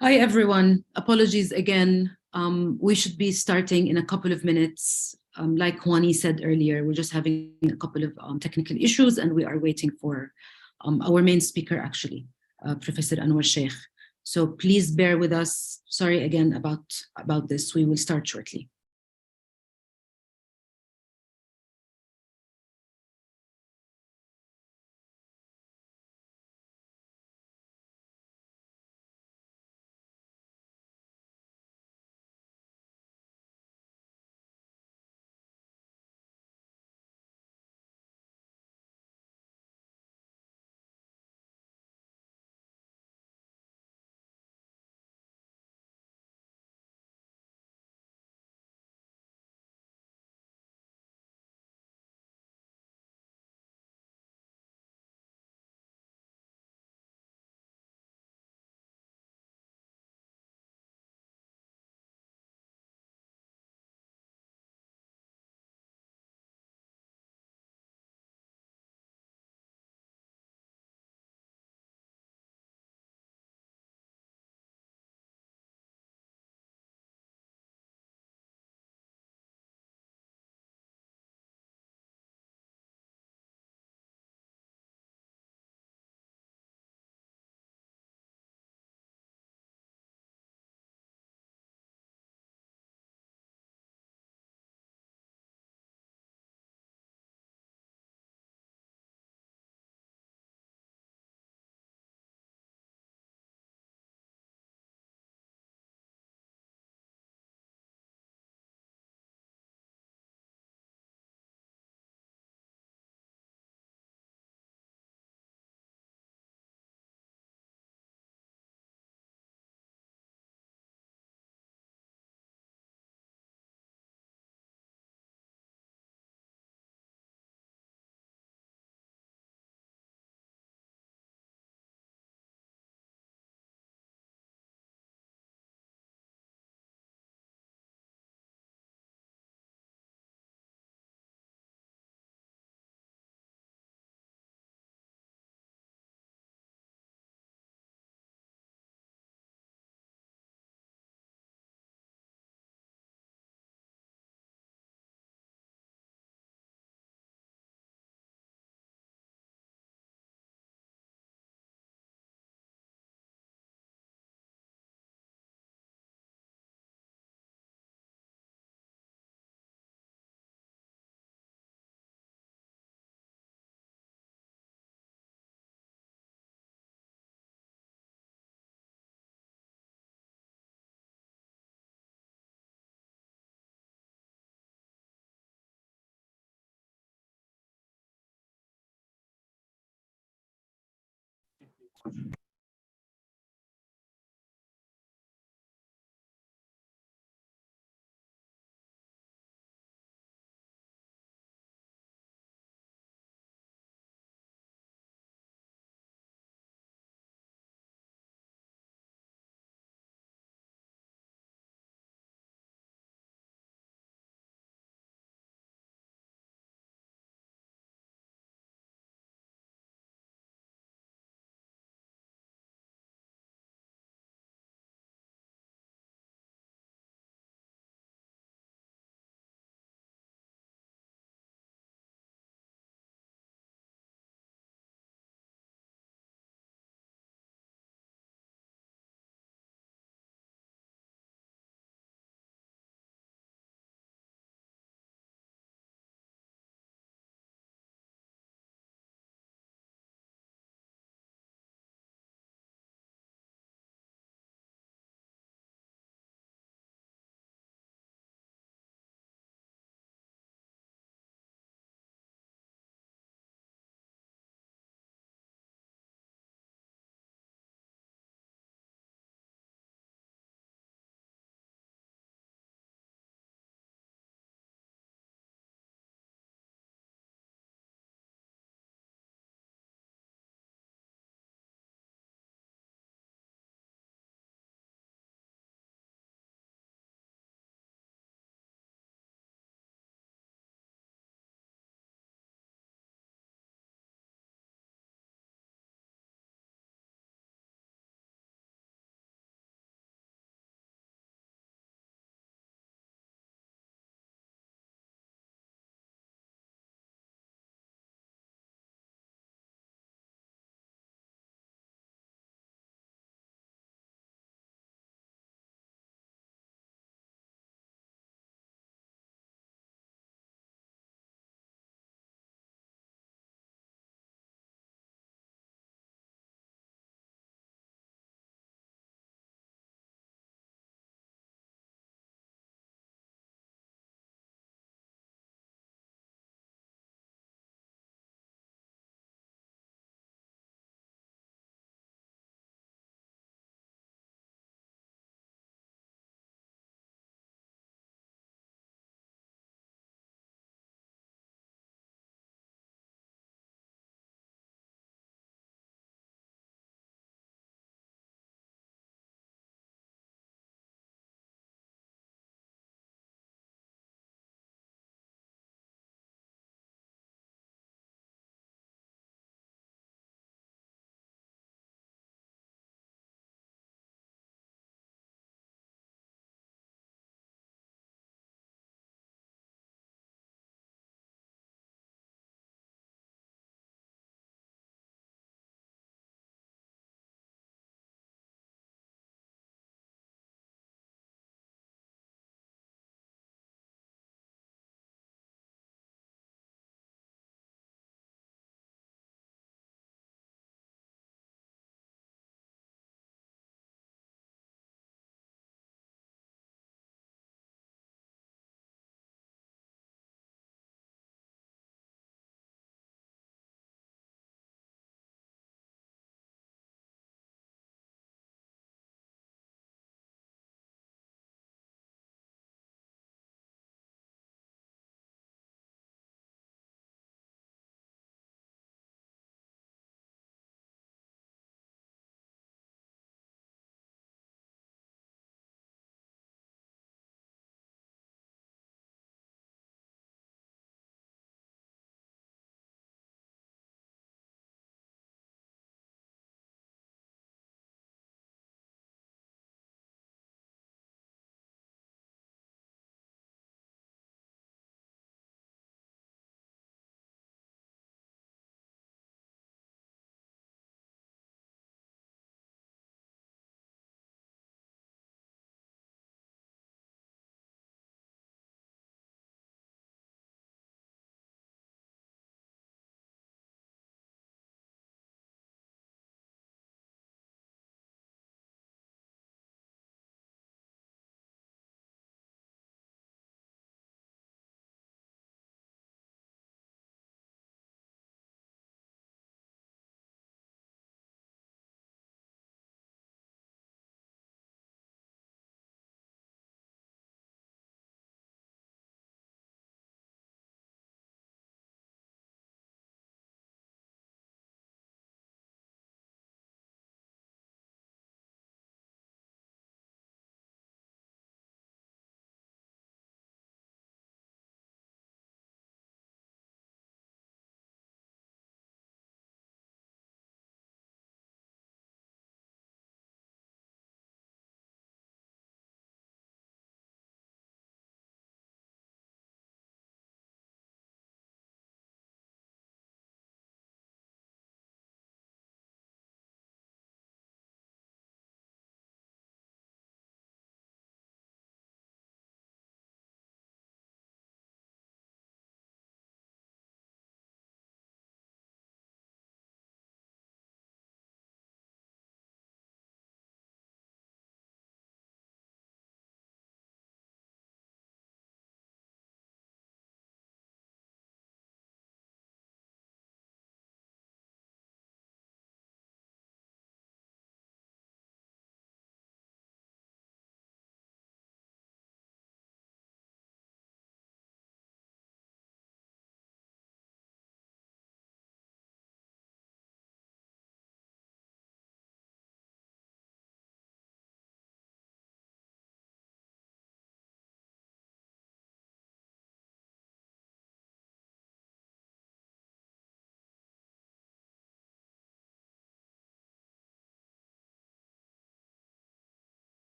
Hi, everyone. Apologies again. We should be starting in a couple of minutes. Like Juani said earlier, we're just having a couple of technical issues and we are waiting for our main speaker, actually, Professor Anwar Shaikh. So please bear with us. Sorry again about this. We will start shortly.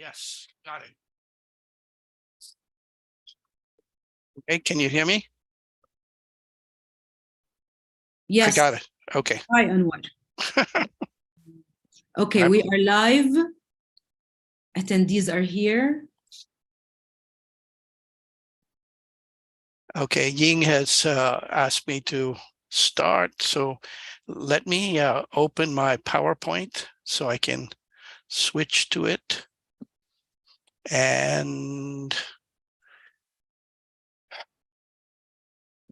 Yes, got it. Okay, can you hear me? Yes. I got it. Okay. Hi, Anwar. Okay, we are live. Attendees are here. Okay, Ying has asked me to start, so let me open my PowerPoint so I can switch to it. And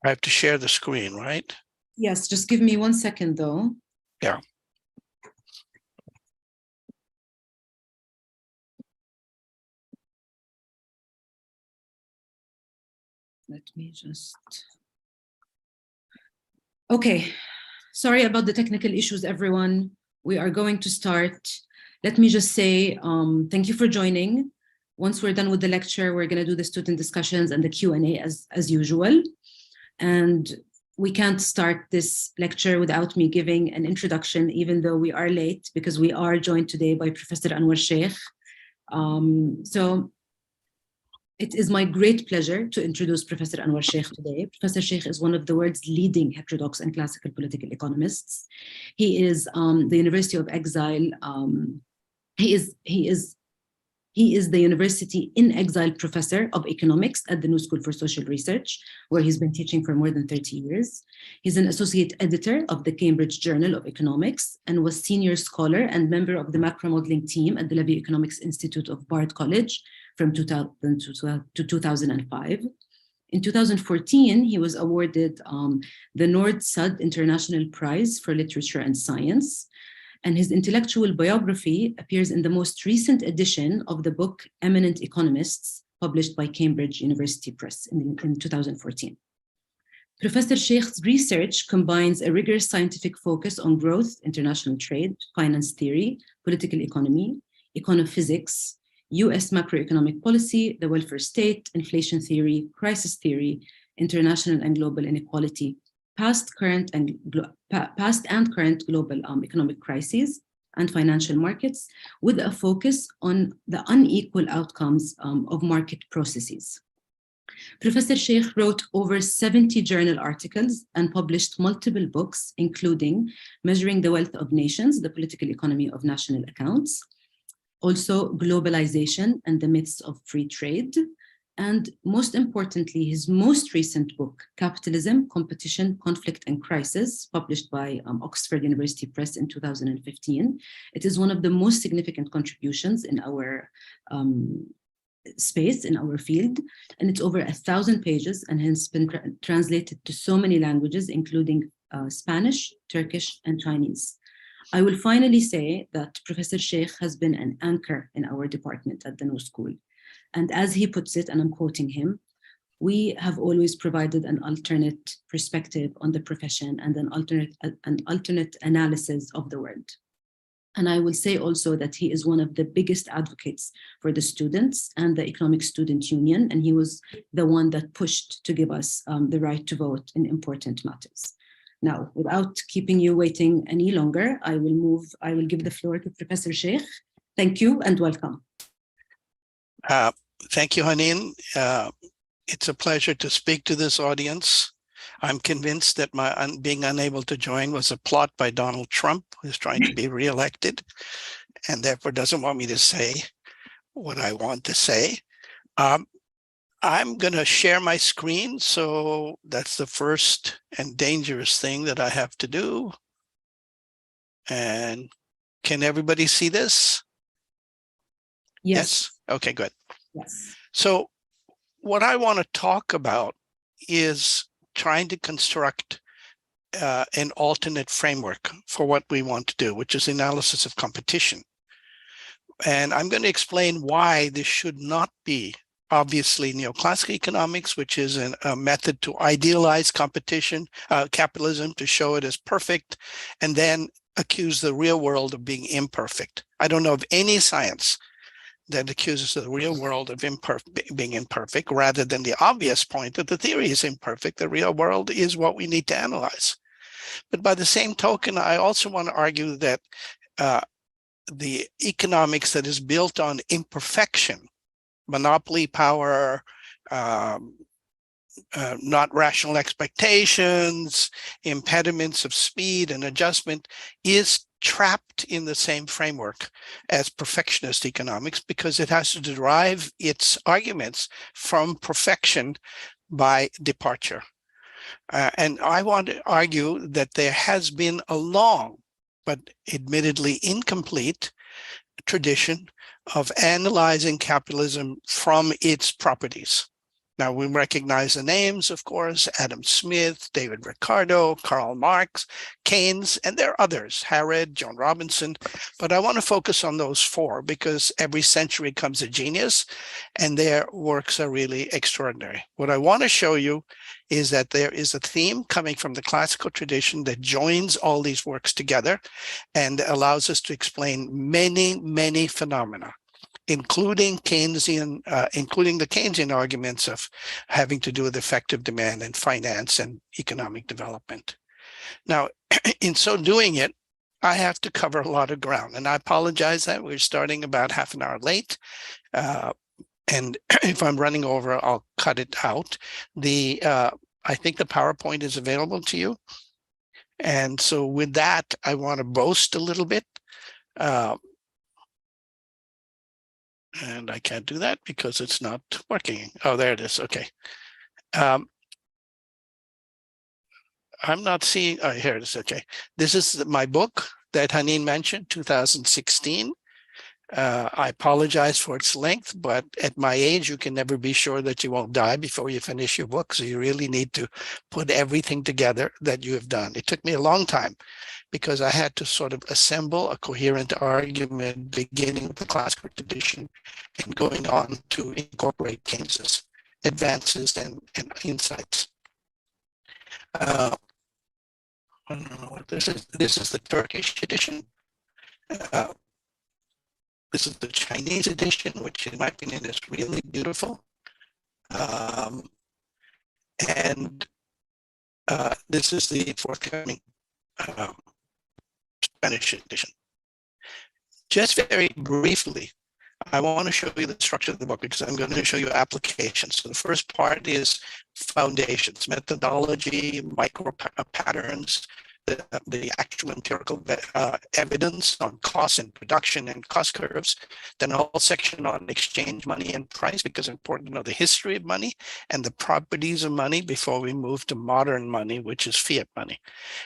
I have to share the screen, right? Yes, just give me 1 second though. Yeah. Let me just... Okay, sorry about the technical issues, everyone. We are going to start. Let me just say thank you for joining. Once we're done with the lecture, we're going to do the student discussions and the Q&A as usual. And we can't start this lecture without me giving an introduction, even though we are late, because we are joined today by Professor Anwar Shaikh. So it is my great pleasure to introduce Professor Anwar Shaikh today. Professor Shaikh is one of the world's leading heterodox and classical political economists. He is the University of Exile. He is the University in Exile Professor of Economics at the New School for Social Research, where he's been teaching for more than 30 years. He's an associate editor of the Cambridge Journal of Economics and was senior scholar and member of the macro modeling team at the Levy Economics Institute of Bard College from 2000 to 2005. In 2014, he was awarded the Nord-Sud International Prize for Literature and Science. And his intellectual biography appears in the most recent edition of the book Eminent Economists, published by Cambridge University Press in 2014. Professor Sheikh's research combines a rigorous scientific focus on growth, international trade, finance theory, political economy, econophysics, US macroeconomic policy, the welfare state, inflation theory, crisis theory, international and global inequality, past and current global economic crises and financial markets, with a focus on the unequal outcomes of market processes. Professor Shaikh wrote over 70 journal articles and published multiple books, including Measuring the Wealth of Nations, the Political Economy of National Accounts, also Globalization and the Myths of Free Trade, and most importantly, his most recent book, Capitalism, Competition, Conflict, and Crisis, published by Oxford University Press in 2015. It is one of the most significant contributions in our space, in our field, and it's over 1,000 pages and has been translated to so many languages, including Spanish, Turkish, and Chinese. I will finally say that Professor Shaikh has been an anchor in our department at the New School. And as he puts it, and I'm quoting him, we have always provided an alternate perspective on the profession and an alternate analysis of the world. And I will say also that he is one of the biggest advocates for the students and the Economic Student Union, and he was the one that pushed to give us the right to vote in important matters. Now, without keeping you waiting any longer, I will give the floor to Professor Shaikh. Thank you and welcome. Thank you, Hanin. It's a pleasure to speak to this audience. I'm convinced that my being unable to join was a plot by Donald Trump, who's trying to be reelected, and therefore doesn't want me to say what I want to say. I'm going to share my screen, so that's the first and dangerous thing that I have to do. And can everybody see this? Yes. Okay, good. Yes. So what I want to talk about is trying to construct an alternate framework for what we want to do, which is analysis of competition. And I'm going to explain why this should not be obviously neoclassical economics, which is a method to idealize competition, capitalism, to show it as perfect, and then accuse the real world of being imperfect. I don't know of any science that accuses the real world of being imperfect, rather than the obvious point that the theory is imperfect. The real world is what we need to analyze. But by the same token, I also want to argue that the economics that is built on imperfection, monopoly power, not rational expectations, impediments of speed and adjustment, is trapped in the same framework as perfectionist economics, because it has to derive its arguments from perfection by departure. And I want to argue that there has been a long, but admittedly incomplete, tradition of analyzing capitalism from its properties. Now, we recognize the names, of course: Adam Smith, David Ricardo, Karl Marx, Keynes, and there are others, Harrod, John Robinson. But I want to focus on those four because every century comes a genius and their works are really extraordinary. What I want to show you is that there is a theme coming from the classical tradition that joins all these works together and allows us to explain many, many phenomena, including the Keynesian arguments of having to do with effective demand and finance and economic development. Now, in so doing it, I have to cover a lot of ground, and I apologize that we're starting about half an hour late. And if I'm running over, I'll cut it out. I think the PowerPoint is available to you. And so with that, I want to boast a little bit. And I can't do that because it's not working. Oh, there it is. Okay. I'm not seeing, oh, here it is. Okay. This is my book that Haneen mentioned, 2016. I apologize for its length, but at my age, you can never be sure that you won't die before you finish your book. So you really need to put everything together that you have done. It took me a long time because I had to sort of assemble a coherent argument beginning with the classical tradition and going on to incorporate Keynes's advances and insights. I don't know what this is. This is the Turkish edition. This is the Chinese edition, which in my opinion is really beautiful. And this is the forthcoming Spanish edition. Just very briefly, I want to show you the structure of the book because I'm going to show you applications. So the first part is foundations, methodology, micro patterns, the actual empirical evidence on cost and production and cost curves. Then a whole section on exchange money and price, because it's important to know the history of money and the properties of money before we move to modern money, which is fiat money.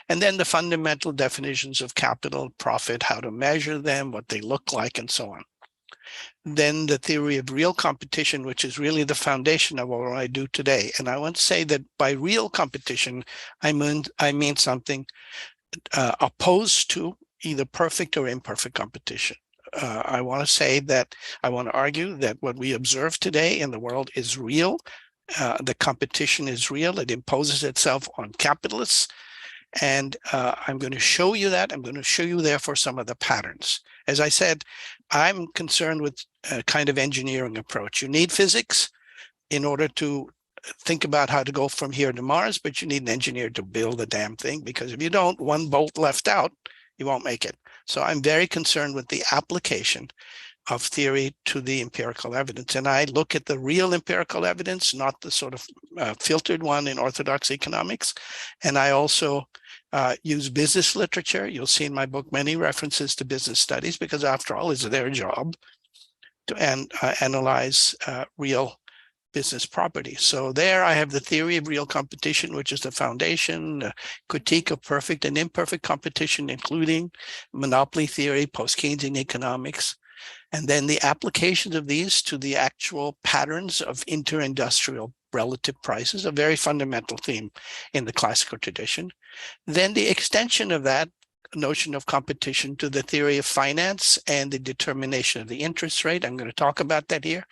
And then the fundamental definitions of capital, profit, how to measure them, what they look like, and so on. Then the theory of real competition, which is really the foundation of what I do today. And I want to say that by real competition, I mean something opposed to either perfect or imperfect competition. I want to say that I want to argue that what we observe today in the world is real. The competition is real. It imposes itself on capitalists. And I'm going to show you that. I'm going to show you, therefore, some of the patterns. As I said, I'm concerned with a kind of engineering approach. You need physics in order to think about how to go from here to Mars, but you need an engineer to build the damn thing, because if you don't, one bolt left out, you won't make it. So I'm very concerned with the application of theory to the empirical evidence. And I look at the real empirical evidence, not the sort of filtered one in orthodox economics. And I also use business literature. You'll see in my book many references to business studies, because after all, it's their job to analyze real business property. So there I have the theory of real competition, which is the foundation, critique of perfect and imperfect competition, including monopoly theory, post-Keynesian economics, and then the applications of these to the actual patterns of inter-industrial relative prices, a very fundamental theme in the classical tradition. Then the extension of that notion of competition to the theory of finance and the determination of the interest rate. I'm going to talk about that here.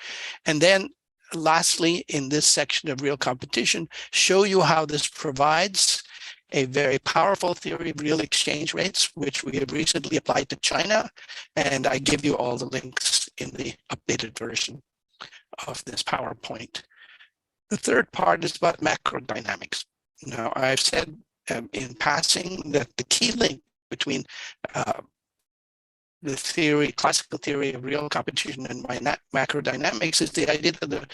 And then lastly, in this section of real competition, show you how this provides a very powerful theory of real exchange rates, which we have recently applied to China. And I give you all the links in the updated version of this PowerPoint. The third part is about macrodynamics. Now, I've said in passing that the key link between the theory, classical theory of real competition and macrodynamics, is the idea that the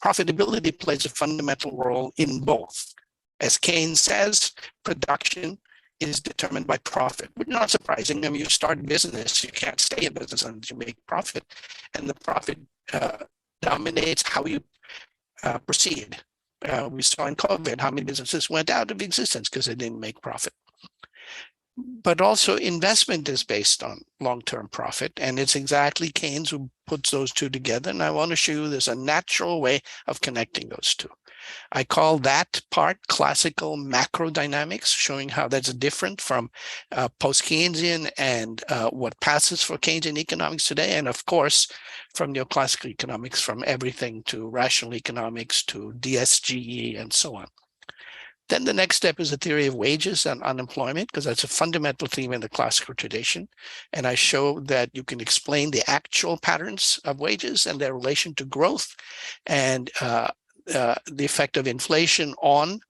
profitability plays a fundamental role in both. As Keynes says, production is determined by profit, which is not surprising. I mean, you start a business, you can't stay in business unless you make profit, and the profit dominates how you proceed. We saw in COVID how many businesses went out of existence because they didn't make profit. But also investment is based on long-term profit, and it's exactly Keynes who puts those two together. And I want to show you there's a natural way of connecting those two. I call that part classical macrodynamics, showing how that's different from post-Keynesian and what passes for Keynesian economics today. And of course, from neoclassical economics, from everything to rational economics to DSGE and so on. Then the next step is the theory of wages and unemployment, because that's a fundamental theme in the classical tradition. And I show that you can explain the actual patterns of wages and their relation to growth and the effect of inflation on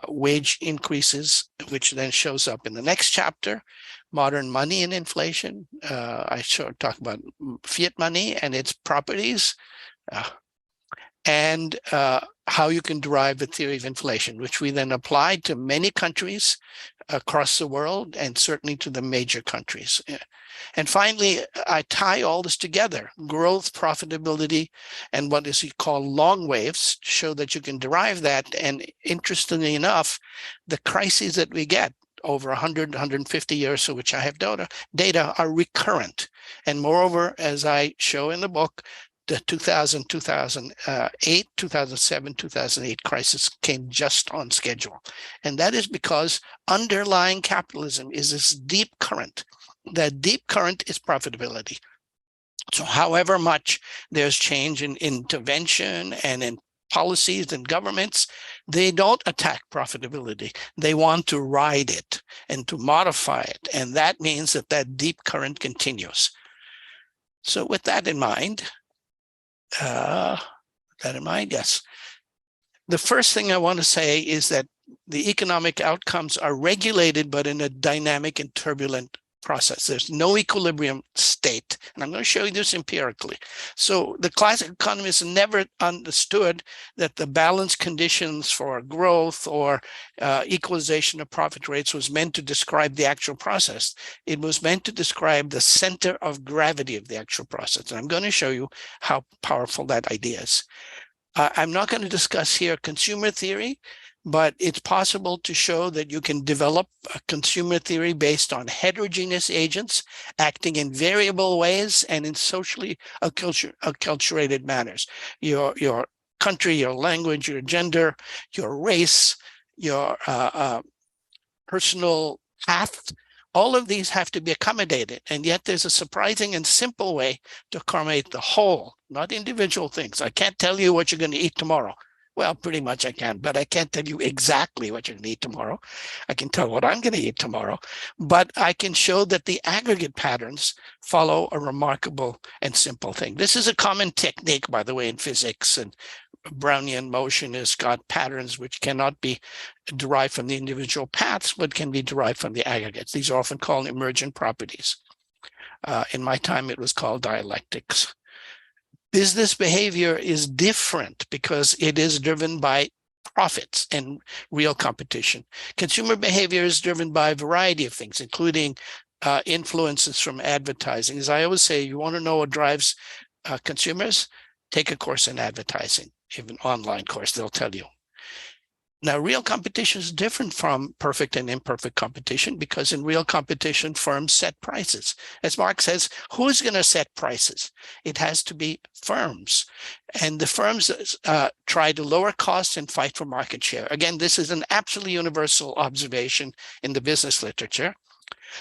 wage increases, which then shows up in the next chapter, modern money and inflation. I talk about fiat money and its properties. And how you can derive the theory of inflation, which we then applied to many countries across the world and certainly to the major countries. And finally, I tie all this together, growth, profitability, and what is called long waves, to show that you can derive that. And interestingly enough, the crises that we get over 100, 150 years, for which I have data are recurrent. And moreover, as I show in the book, the 2000, 2008, 2007, 2008 crisis came just on schedule. And that is because underlying capitalism is this deep current. That deep current is profitability. So however much there's change in intervention and in policies and governments, they don't attack profitability. They want to ride it and to modify it. And that means that that deep current continues. So with that in mind, yes. The first thing I want to say is that the economic outcomes are regulated, but in a dynamic and turbulent process. There's no equilibrium state. And I'm going to show you this empirically. So the classic economists never understood that the balance conditions for growth or equalization of profit rates was meant to describe the actual process. It was meant to describe the center of gravity of the actual process. And I'm going to show you how powerful that idea is. I'm not going to discuss here consumer theory, but it's possible to show that you can develop a consumer theory based on heterogeneous agents acting in variable ways and in socially acculturated manners. Your country, your language, your gender, your race, your personal path, all of these have to be accommodated. And yet there's a surprising and simple way to accommodate the whole, not individual things. I can't tell you what you're going to eat tomorrow. Well, pretty much I can, but I can't tell you exactly what you're going to eat tomorrow. I can tell what I'm going to eat tomorrow, but I can show that the aggregate patterns follow a remarkable and simple thing. This is a common technique, by the way, in physics, and Brownian motion has got patterns which cannot be derived from the individual paths, but can be derived from the aggregates. These are often called emergent properties. In my time, it was called dialectics. Business behavior is different because it is driven by profits and real competition. Consumer behavior is driven by a variety of things, including influences from advertising. As I always say, you want to know what drives consumers? Take a course in advertising, even an online course, they'll tell you. Now, real competition is different from perfect and imperfect competition because in real competition, firms set prices. As Marx says, who's going to set prices? It has to be firms. And the firms try to lower costs and fight for market share. Again, this is an absolutely universal observation in the business literature.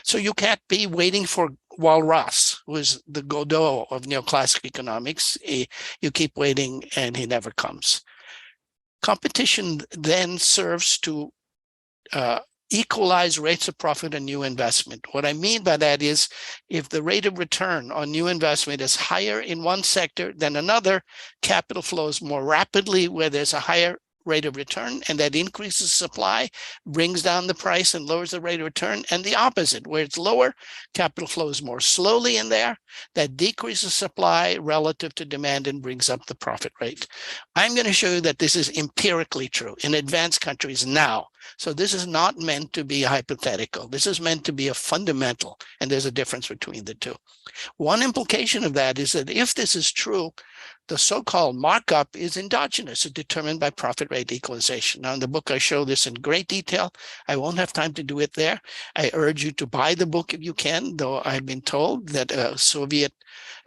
So you can't be waiting for Walras, who is the Godot of neoclassical economics. You keep waiting and he never comes. Competition then serves to equalize rates of profit and new investment. What I mean by that is if the rate of return on new investment is higher in one sector than another, capital flows more rapidly where there's a higher rate of return, and that increases supply, brings down the price and lowers the rate of return, and the opposite, where it's lower, capital flows more slowly in there, that decreases supply relative to demand and brings up the profit rate. I'm going to show you that this is empirically true in advanced countries now. So this is not meant to be hypothetical. This is meant to be a fundamental, and there's a difference between the two. One implication of that is that if this is true, the so-called markup is endogenous, determined by profit rate equalization. Now, in the book, I show this in great detail. I won't have time to do it there. I urge you to buy the book if you can, though I've been told that a Soviet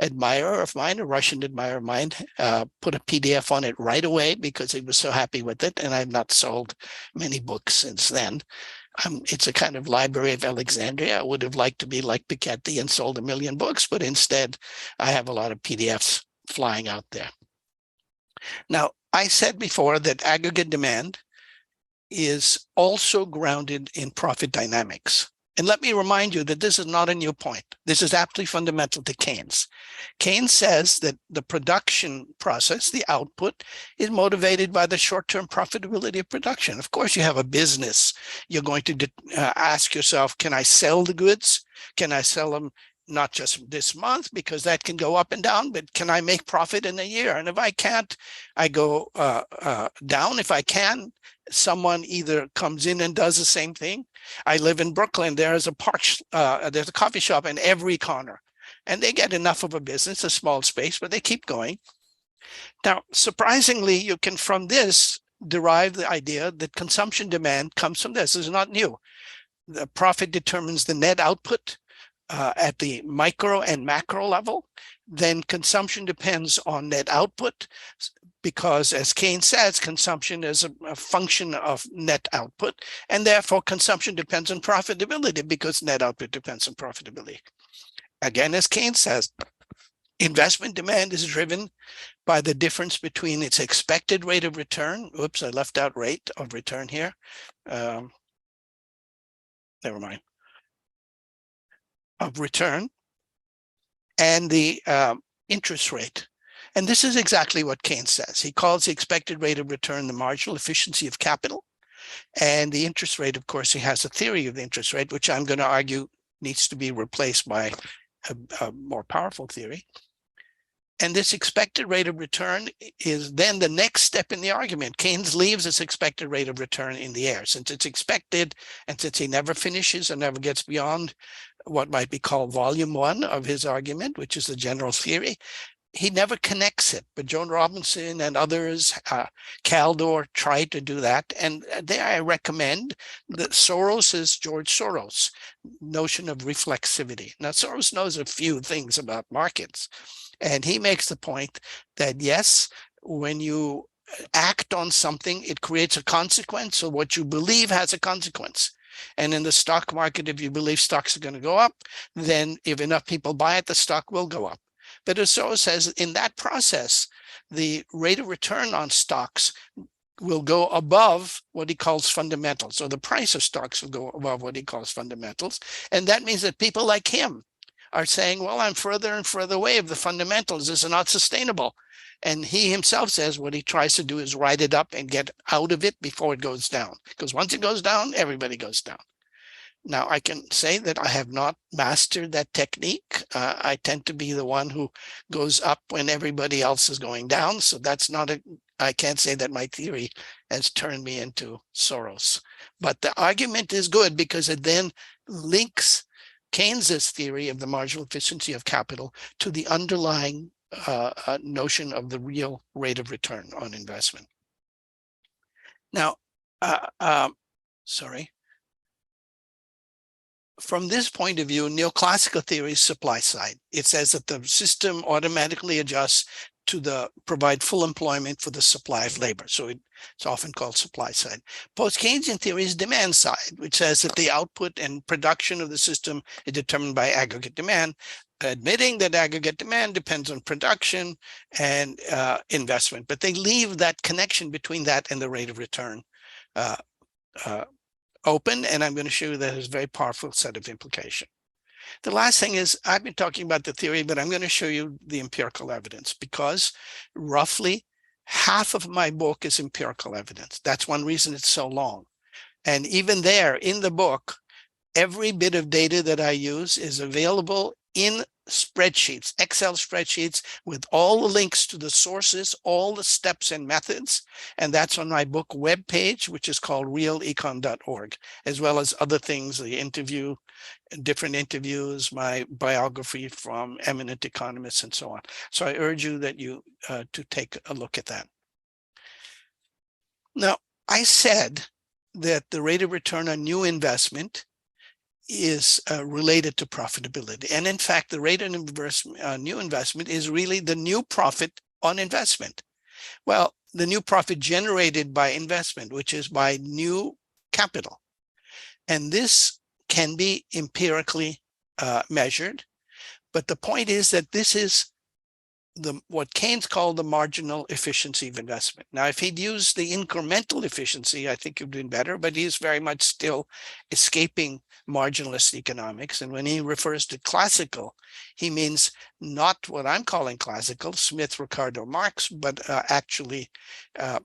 admirer of mine, a Russian admirer of mine, put a PDF on it right away because he was so happy with it, and I've not sold many books since then. It's a kind of Library of Alexandria. I would have liked to be like Piketty and sold 1 million books, but instead I have a lot of PDFs flying out there. Now, I said before that aggregate demand is also grounded in profit dynamics. And let me remind you that this is not a new point. This is absolutely fundamental to Keynes. Keynes says that the production process, the output, is motivated by the short-term profitability of production. Of course, you have a business. You're going to ask yourself, can I sell the goods? Can I sell them not just this month, because that can go up and down, but can I make profit in a year? And if I can't, I go down. If I can, someone either comes in and does the same thing. I live in Brooklyn. There's a there's a coffee shop in every corner, and they get enough of a business, a small space, but they keep going. Now, surprisingly, you can from this derive the idea that consumption demand comes from this. This is not new. The profit determines the net output at the micro and macro level. Then consumption depends on net output, because as Keynes says, consumption is a function of net output, and therefore consumption depends on profitability because net output depends on profitability. Again, as Keynes says, investment demand is driven by the difference between its expected rate of return. Oops, I left out rate of return here. Never mind. Of return and the interest rate. And this is exactly what Keynes says. He calls the expected rate of return the marginal efficiency of capital. And the interest rate, of course, he has a theory of the interest rate, which I'm going to argue needs to be replaced by a more powerful theory. And this expected rate of return is then the next step in the argument. Keynes leaves this expected rate of return in the air. Since it's expected, and since he never finishes and never gets beyond what might be called volume 1 of his argument, which is the general theory, he never connects it. But Joan Robinson and others, Kaldor, tried to do that. And there I recommend that Soros's George Soros notion of reflexivity. Now, Soros knows a few things about markets. And he makes the point that, yes, when you act on something, it creates a consequence. So what you believe has a consequence. And in the stock market, if you believe stocks are going to go up, then if enough people buy it, the stock will go up. But as Soros says, in that process, the rate of return on stocks will go above what he calls fundamentals. So the price of stocks will go above what he calls fundamentals. And that means that people like him are saying, well, I'm further and further away of the fundamentals. This is not sustainable. And he himself says what he tries to do is ride it up and get out of it before it goes down. Because once it goes down, everybody goes down. Now, I can say that I have not mastered that technique. I tend to be the one who goes up when everybody else is going down. So that's not I can't say that my theory has turned me into Soros. But the argument is good because it then links Keynes's theory of the marginal efficiency of capital to the underlying notion of the real rate of return on investment. Now, from this point of view, neoclassical theory is supply side. It says that the system automatically adjusts to provide full employment for the supply of labor. So it's often called supply side. Post-Keynesian theory is demand side, which says that the output and production of the system is determined by aggregate demand, admitting that aggregate demand depends on production and investment. But they leave that connection between that and the rate of return open, and I'm going to show you that has a very powerful set of implication. The last thing is, I've been talking about the theory, but I'm going to show you the empirical evidence, because roughly Half of my book is empirical evidence. That's one reason it's so long. And even there in the book, every bit of data that I use is available in spreadsheets, Excel spreadsheets with all the links to the sources, all the steps and methods. And that's on my book webpage, which is called realecon.org, as well as other things, the interview, different interviews, my biography from eminent economists and so on. So I urge you that you to take a look at that. Now, I said that the rate of return on new investment is related to profitability. And in fact, the rate of new investment is really the new profit on investment. Well, the new profit generated by investment, which is by new capital. And this can be empirically measured. But the point is that this is what Keynes called the marginal efficiency of investment. Now, if he'd used the incremental efficiency, I think he'd been better, but he's very much still escaping marginalist economics. And when he refers to classical, he means not what I'm calling classical, Smith, Ricardo, Marx, but actually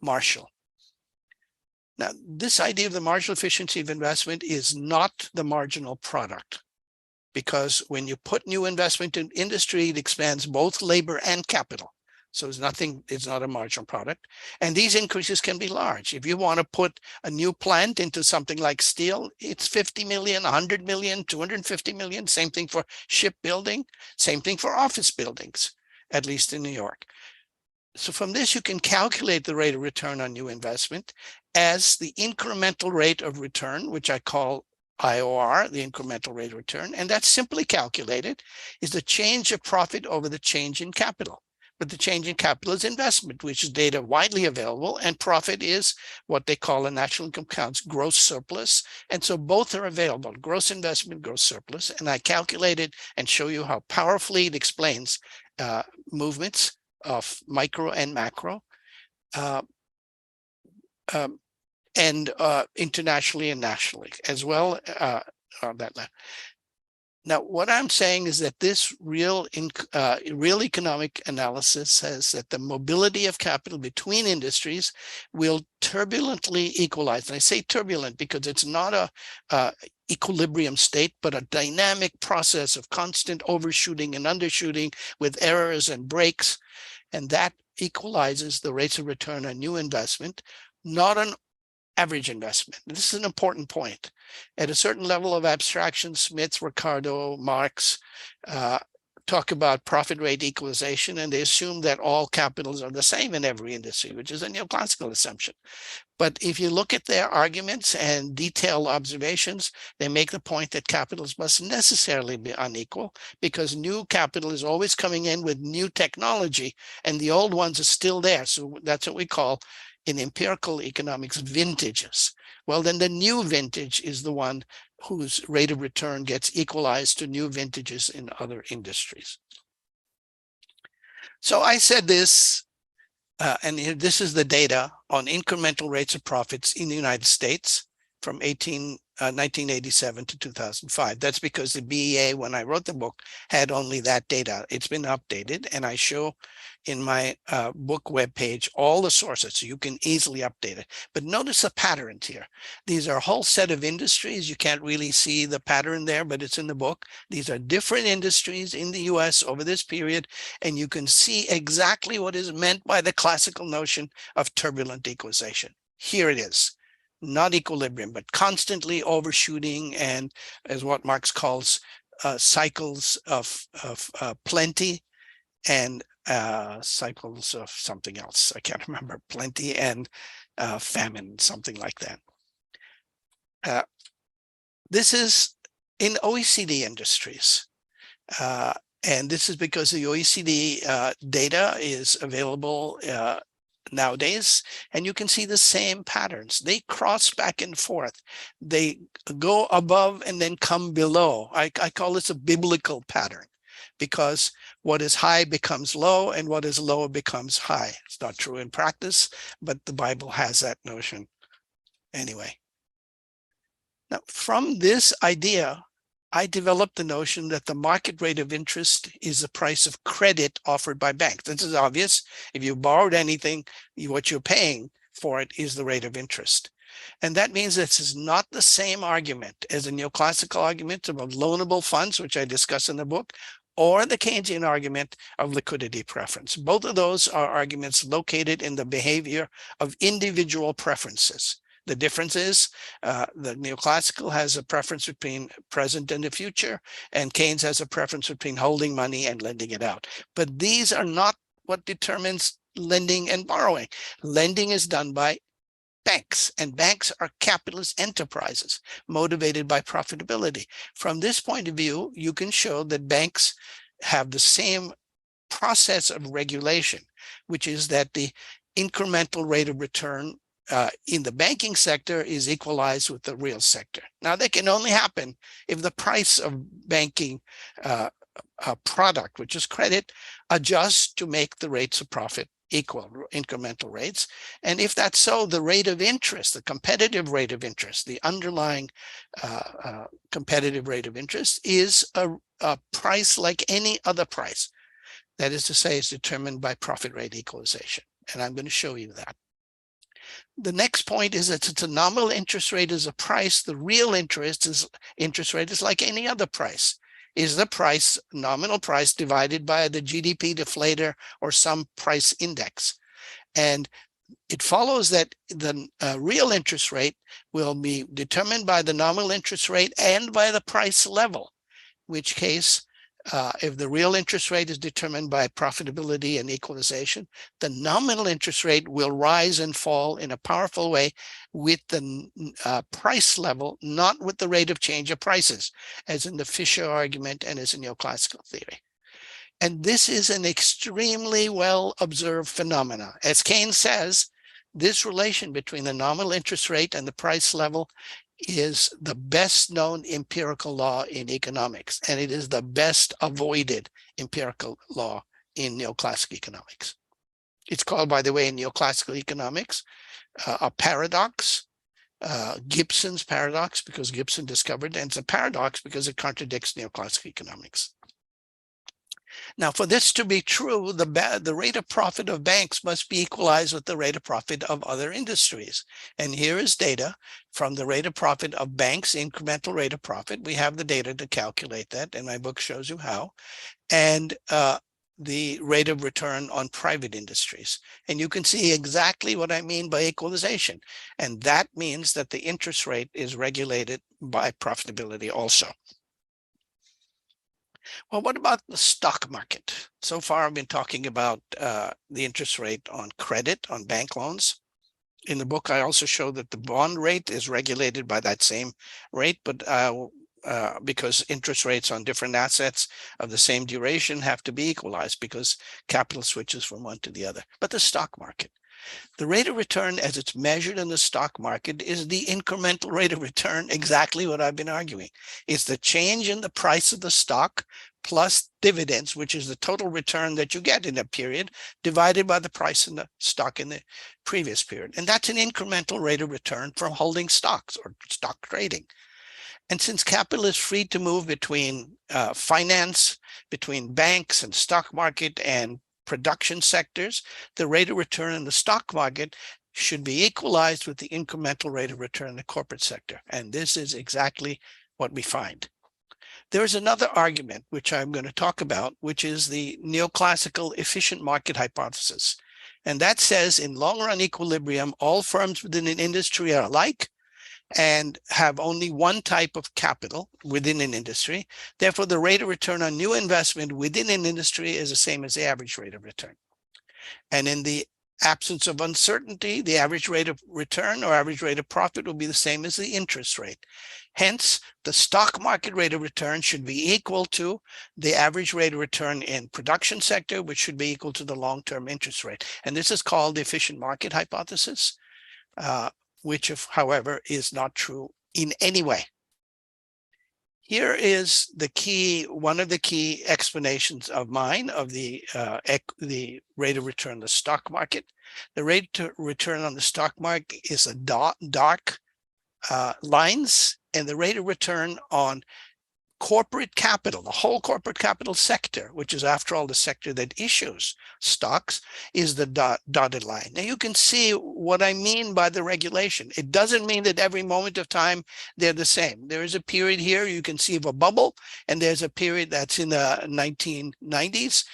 Marshall. Now, this idea of the marginal efficiency of investment is not the marginal product. Because when you put new investment in industry, it expands both labor and capital. So it's not a marginal product. And these increases can be large. If you want to put a new plant into something like steel, it's 50 million, 100 million, 250 million. Same thing for shipbuilding, same thing for office buildings, at least in New York. So from this, you can calculate the rate of return on new investment as the incremental rate of return, which I call IOR, the incremental rate of return, and that's simply calculated is the change of profit over the change in capital. But the change in capital is investment, which is data widely available, and profit is what they call a national income counts gross surplus. And so both are available, gross investment, gross surplus. And I calculated and show you how powerfully it explains movements of micro and macro. And internationally and nationally as well. Now, what I'm saying is that this real economic analysis says that the mobility of capital between industries will turbulently equalize. And I say turbulent because it's not a equilibrium state, but a dynamic process of constant overshooting and undershooting with errors and breaks. And that equalizes the rates of return on new investment, not an average investment. This is an important point. At a certain level of abstraction, Smith, Ricardo, Marx talk about profit rate equalization, and they assume that all capitals are the same in every industry, which is a neoclassical assumption. But if you look at their arguments and detailed observations, they make the point that capitals must necessarily be unequal because new capital is always coming in with new technology and the old ones are still there. So that's what we call in empirical economics vintages. Well, then the new vintage is the one whose rate of return gets equalized to new vintages in other industries. So I said this, and this is the data on incremental rates of profits in the United States from 1987 to 2005. That's because the BEA, when I wrote the book, had only that data. It's been updated, and I show in my book webpage all the sources, so you can easily update it. But notice the patterns here. These are a whole set of industries. You can't really see the pattern there, but it's in the book. These are different industries in the US over this period, and you can see exactly what is meant by the classical notion of turbulent equalization. Here it is. Not equilibrium, but constantly overshooting, and as what Marx calls cycles of plenty and cycles of something else. I can't remember, plenty and famine, something like that. This is in OECD industries. And this is because the OECD data is available nowadays, and you can see the same patterns. They cross back and forth. They go above and then come below. I call this a biblical pattern because what is high becomes low and what is low becomes high. It's not true in practice, but the Bible has that notion anyway. Now, from this idea I developed the notion that the market rate of interest is the price of credit offered by banks. This is obvious. If you borrowed anything, what you're paying for it is the rate of interest. And that means this is not the same argument as the neoclassical argument about loanable funds, which I discuss in the book, or the Keynesian argument of liquidity preference. Both of those are arguments located in the behavior of individual preferences. The difference is the neoclassical has a preference between present and the future, and Keynes has a preference between holding money and lending it out. But these are not what determines lending and borrowing. Lending is done by banks, and banks are capitalist enterprises motivated by profitability. From this point of view, you can show that banks have the same process of regulation, which is that the incremental rate of return in the banking sector is equalized with the real sector. Now, that can only happen if the price of banking product, which is credit, adjusts to make the rates of profit equal, incremental rates. And if that's so, the rate of interest, the competitive rate of interest, the underlying competitive rate of interest is a price like any other price. That is to say, it's determined by profit rate equalization. And I'm going to show you that. The next point is that it's a nominal interest rate is a price. The real interest rate is like any other price. Is the price, nominal price, divided by the GDP deflator or some price index. And it follows that the real interest rate will be determined by the nominal interest rate and by the price level, in which case, if the real interest rate is determined by profitability and equalization, the nominal interest rate will rise and fall in a powerful way with the price level, not with the rate of change of prices, as in the Fisher argument and as in neoclassical theory. And this is an extremely well observed phenomena. As Keynes says, this relation between the nominal interest rate and the price level is the best known empirical law in economics, and it is the best avoided empirical law in neoclassical economics. It's called, by the way, in neoclassical economics, a paradox, Gibson's paradox, because Gibson discovered it, and it's a paradox because it contradicts neoclassical economics. Now, for this to be true, the rate of profit of banks must be equalized with the rate of profit of other industries. And here is data from the rate of profit of banks, incremental rate of profit. We have the data to calculate that, and my book shows you how. And the rate of return on private industries. And you can see exactly what I mean by equalization. And that means that the interest rate is regulated by profitability also. Well, what about the stock market? So far, I've been talking about the interest rate on credit, on bank loans. In the book, I also show that the bond rate is regulated by that same rate, but because interest rates on different assets of the same duration have to be equalized because capital switches from one to the other. But the stock market, the rate of return as it's measured in the stock market is the incremental rate of return, exactly what I've been arguing. It's the change in the price of the stock plus dividends, which is the total return that you get in a period, divided by the price in the stock in the previous period. And that's an incremental rate of return from holding stocks or stock trading. And since capital is free to move between finance, between banks and stock market and production sectors, the rate of return in the stock market should be equalized with the incremental rate of return in the corporate sector. And this is exactly what we find. There is another argument, which I'm going to talk about, which is the neoclassical efficient market hypothesis. And that says in long-run equilibrium, all firms within an industry are alike and have only one type of capital within an industry. Therefore, the rate of return on new investment within an industry is the same as the average rate of return. And in the absence of uncertainty, the average rate of return or average rate of profit will be the same as the interest rate. Hence, the stock market rate of return should be equal to the average rate of return in production sector, which should be equal to the long-term interest rate. And this is called the efficient market hypothesis, which, however, is not true in any way. Here is the key, one of the key explanations of mine of the rate of return on the stock market. The rate of return on the stock market is a dark lines, and the rate of return on corporate capital, the whole corporate capital sector, which is after all the sector that issues stocks, is the dotted line. Now you can see what I mean by the regulation. It doesn't mean that every moment of time they're the same. There is a period here you can see of a bubble, and there's a period that's in the 1990s.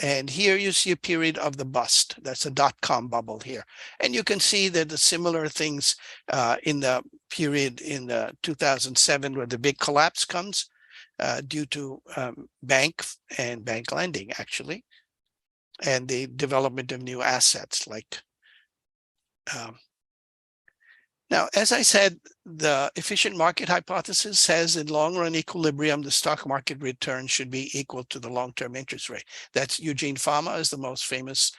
And here you see a period of the bust. That's a dot-com bubble here. And you can see that the similar things in the period in 2007 where the big collapse comes due to bank lending, actually, and the development of new assets like now, as I said, the efficient market hypothesis says in long-run equilibrium, the stock market return should be equal to the long-term interest rate. That's Eugene Fama is the most famous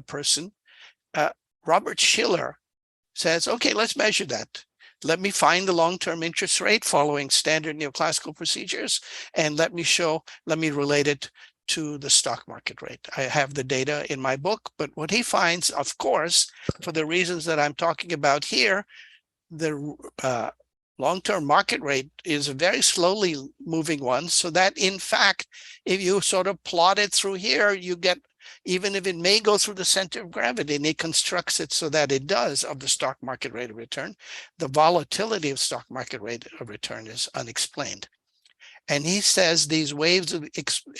person. Robert Shiller says, okay, let's measure that. Let me find the long-term interest rate following standard neoclassical procedures, and let me relate it to the stock market rate. I have the data in my book, but what he finds, of course, for the reasons that I'm talking about here, the long-term market rate is a very slowly moving one, so that in fact, if you sort of plot it through here, you get, even if it may go through the center of gravity, and he constructs it so that it does of the stock market rate of return, the volatility of stock market rate of return is unexplained. And he says these waves of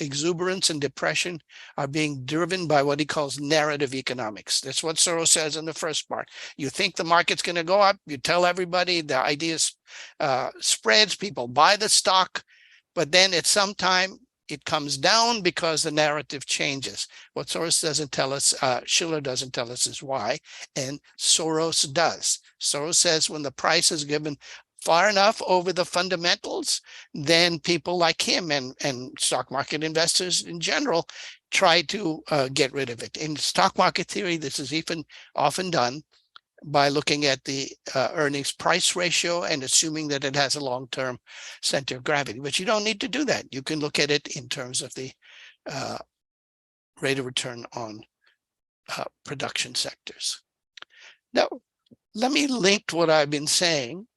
exuberance and depression are being driven by what he calls narrative economics. That's what Soros says in the first part. You think the market's going to go up, you tell everybody, the idea spreads, people buy the stock, but then at some time it comes down because the narrative changes. What Soros doesn't tell us, Shiller doesn't tell us is why, and Soros does. Soros says when the price is given far enough over the fundamentals, then people like him and stock market investors in general try to get rid of it. In stock market theory, this is even often done by looking at the earnings price ratio and assuming that it has a long-term center of gravity. But you don't need to do that. You can look at it in terms of the rate of return on production sectors. Now, let me link what I've been saying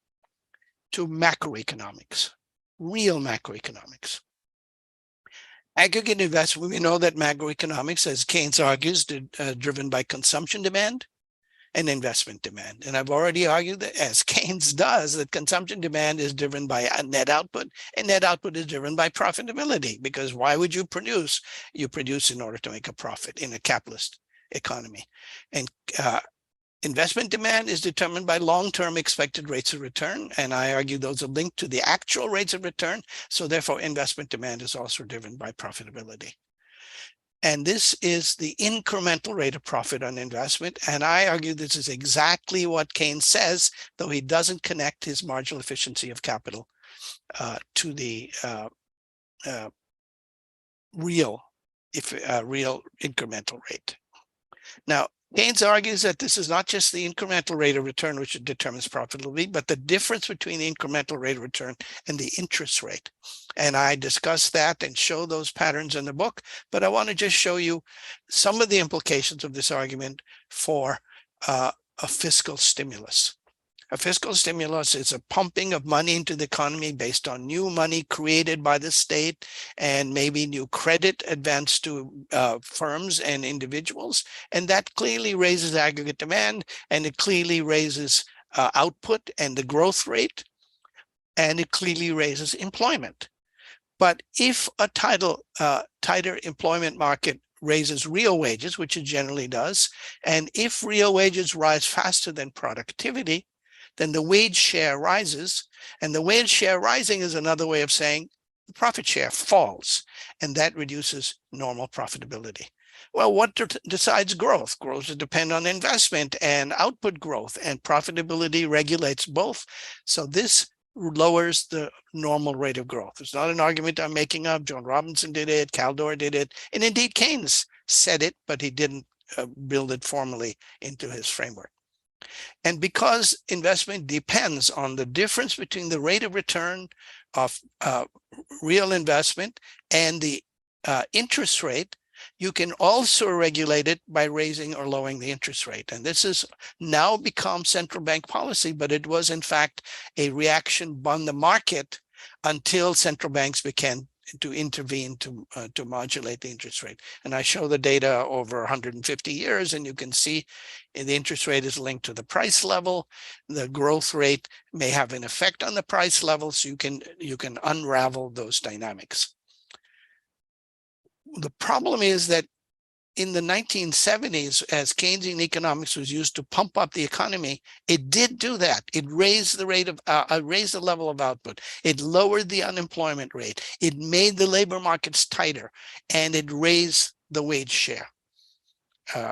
to macroeconomics, real macroeconomics. Aggregate investment, we know that macroeconomics, as Keynes argues, driven by consumption demand and investment demand. And I've already argued that, as Keynes does, that consumption demand is driven by net output, and net output is driven by profitability, because why would you produce? You produce in order to make a profit in a capitalist economy. And investment demand is determined by long-term expected rates of return, and I argue those are linked to the actual rates of return, so therefore investment demand is also driven by profitability. And this is the incremental rate of profit on investment, and I argue this is exactly what Keynes says, though he doesn't connect his marginal efficiency of capital to the real incremental rate. Now, Keynes argues that this is not just the incremental rate of return which determines profitability, but the difference between the incremental rate of return and the interest rate. And I discuss that and show those patterns in the book, but I want to just show you some of the implications of this argument for a fiscal stimulus. A fiscal stimulus is a pumping of money into the economy based on new money created by the state and maybe new credit advanced to firms and individuals. And that clearly raises aggregate demand, and it clearly raises output and the growth rate, and it clearly raises employment. But if a tighter employment market raises real wages, which it generally does, and if real wages rise faster than productivity, then the wage share rises, and the wage share rising is another way of saying the profit share falls, and that reduces normal profitability. Well, what decides growth? Growth will depend on investment and output growth, and profitability regulates both. So this lowers the normal rate of growth. It's not an argument I'm making up. John Robinson did it, Caldor did it, and indeed Keynes said it, but he didn't build it formally into his framework. And because investment depends on the difference between the rate of return of real investment and the interest rate, you can also regulate it by raising or lowering the interest rate. And this has now become central bank policy, but it was in fact a reaction on the market until central banks began to intervene to modulate the interest rate. And I show the data over 150 years, and you can see the interest rate is linked to the price level. The growth rate may have an effect on the price level, so you can unravel those dynamics. The problem is that in the 1970s, as Keynesian economics was used to pump up the economy, it did do that. It raised the rate of, raised the level of output. It lowered the unemployment rate. It made the labor markets tighter, and it raised the wage share.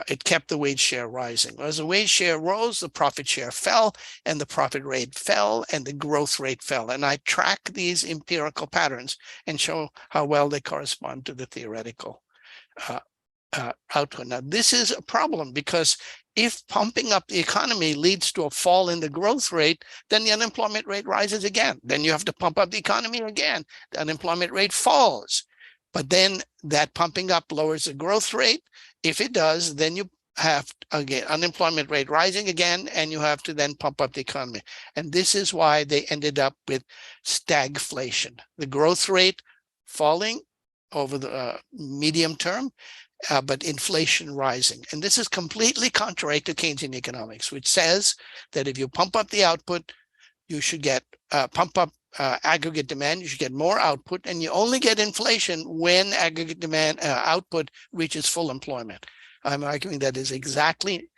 It kept the wage share rising. As the wage share rose, the profit share fell, and the profit rate fell, and the growth rate fell. And I track these empirical patterns and show how well they correspond to the theoretical output. Now, this is a problem because if pumping up the economy leads to a fall in the growth rate, then the unemployment rate rises again. Then you have to pump up the economy again. The unemployment rate falls. But then that pumping up lowers the growth rate. If it does, then you have, again, unemployment rate rising again, and you have to then pump up the economy. And this is why they ended up with stagflation. The growth rate falling over the medium term, but inflation rising. And this is completely contrary to Keynesian economics, which says that if you pump up the output, you should get pump up aggregate demand, you should get more output, and you only get inflation when aggregate demand output reaches full employment. I'm arguing that is exactly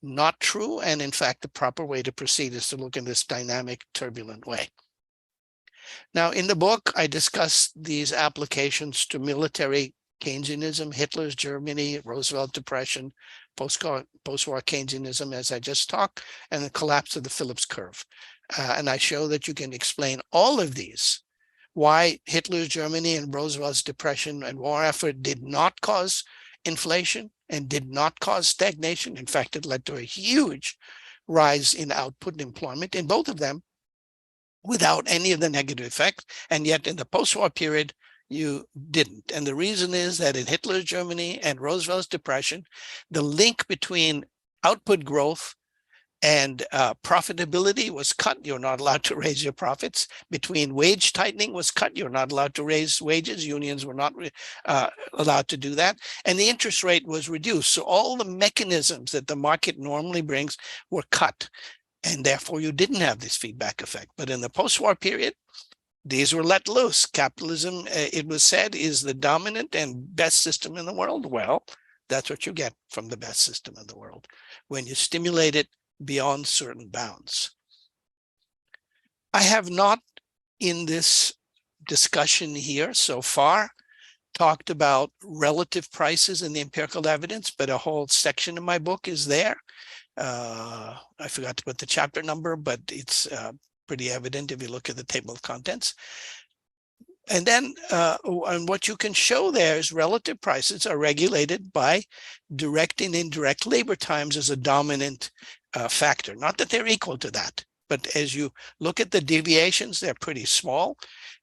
not true, and in fact, the proper way to proceed is to look in this dynamic, turbulent way. Now, in the book, I discuss these applications to military Keynesianism, Hitler's Germany, Roosevelt depression, post-war Keynesianism, as I just talked, and the collapse of the Phillips curve. And I show that you can explain all of these, why Hitler's Germany and Roosevelt's depression and war effort did not cause inflation and did not cause stagnation. In fact, it led to a huge rise in output and employment in both of them without any of the negative effects. And yet in the post-war period, you didn't. And the reason is that in Hitler's Germany and Roosevelt's depression, the link between output growth and profitability was cut. You're not allowed to raise your profits. Between wage tightening was cut. You're not allowed to raise wages. Unions were not allowed to do that. And the interest rate was reduced. So all the mechanisms that the market normally brings were cut. And therefore, you didn't have this feedback effect. But in the post-war period, these were let loose. Capitalism, it was said, is the dominant and best system in the world. Well, that's what you get from the best system in the world, when you stimulate it beyond certain bounds. I have not, in this discussion here so far, talked about relative prices in the empirical evidence, but a whole section of my book is there. I forgot to put the chapter number, but it's pretty evident if you look at the table of contents. And then and what you can show there is relative prices are regulated by direct and indirect labor times as a dominant factor. Not that they're equal to that, but as you look at the deviations, they're pretty small.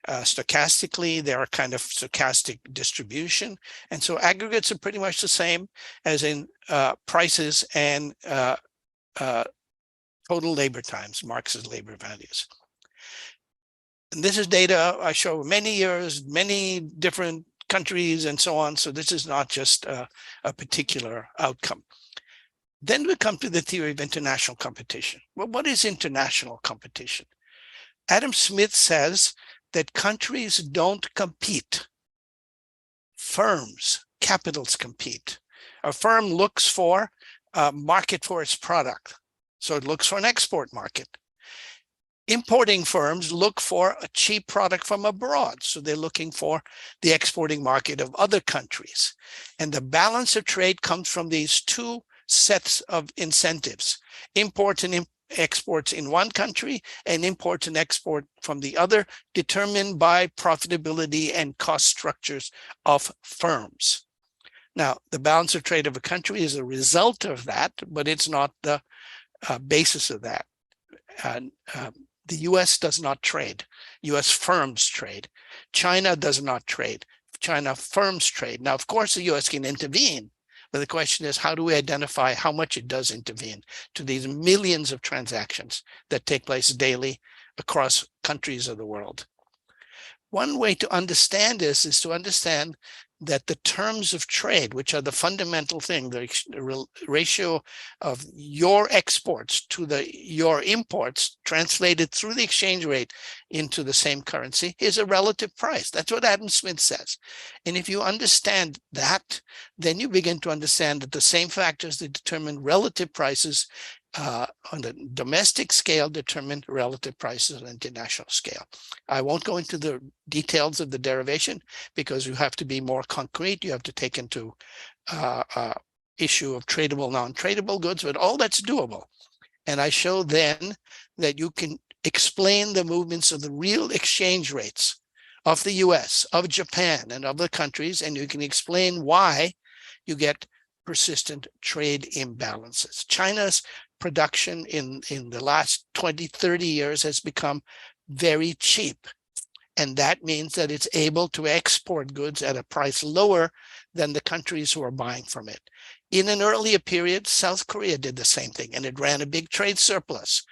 Stochastically, they're a kind of stochastic distribution. And so aggregates are pretty much the same as in prices and total labor times, Marx's labor values. And this is data I show many years, many different countries and so on. So this is not just a particular outcome. Then we come to the theory of international competition. Well, what is international competition? Adam Smith says that countries don't compete. Firms, capitals compete. A firm looks for a market for its product. So it looks for an export market. Importing firms look for a cheap product from abroad. So they're looking for the exporting market of other countries. And the balance of trade comes from these two sets of incentives: imports and exports in one country and imports and export from the other, determined by profitability and cost structures of firms. Now, the balance of trade of a country is a result of that, but it's not the basis of that. The US does not trade. US firms trade. China does not trade. China firms trade. Now, of course, the US can intervene, but the question is, how do we identify how much it does intervene to these millions of transactions that take place daily across countries of the world. One way to understand this is to understand that the terms of trade, which are the fundamental thing, the ratio of your exports to your imports translated through the exchange rate into the same currency, is a relative price. That's what Adam Smith says. And if you understand that, then you begin to understand that the same factors that determine relative prices on the domestic scale determine relative prices on the international scale. I won't go into the details of the derivation because you have to be more concrete. You have to take into issue of tradable, non-tradable goods, but all that's doable. And I show then that you can explain the movements of the real exchange rates of the US, of Japan, and other countries, and you can explain why you get persistent trade imbalances. China's production in the last 20, 30 years has become very cheap. And that means that it's able to export goods at a price lower than the countries who are buying from it. In an earlier period, South Korea did the same thing, and it ran a big trade surplus.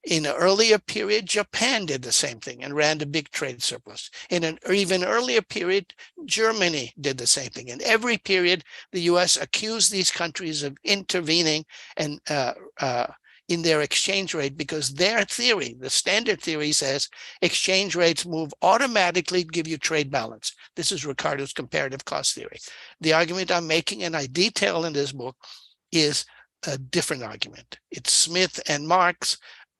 In an earlier period, Japan did the same thing and ran a big trade surplus. In an even earlier period, Germany did the same thing. In every period, the US accused these countries of intervening and in their exchange rate because their theory, the standard theory, says exchange rates move automatically to give you trade balance. This is Ricardo's comparative cost theory. The argument I'm making, and I detail in this book, is a different argument. It's Smith and Marx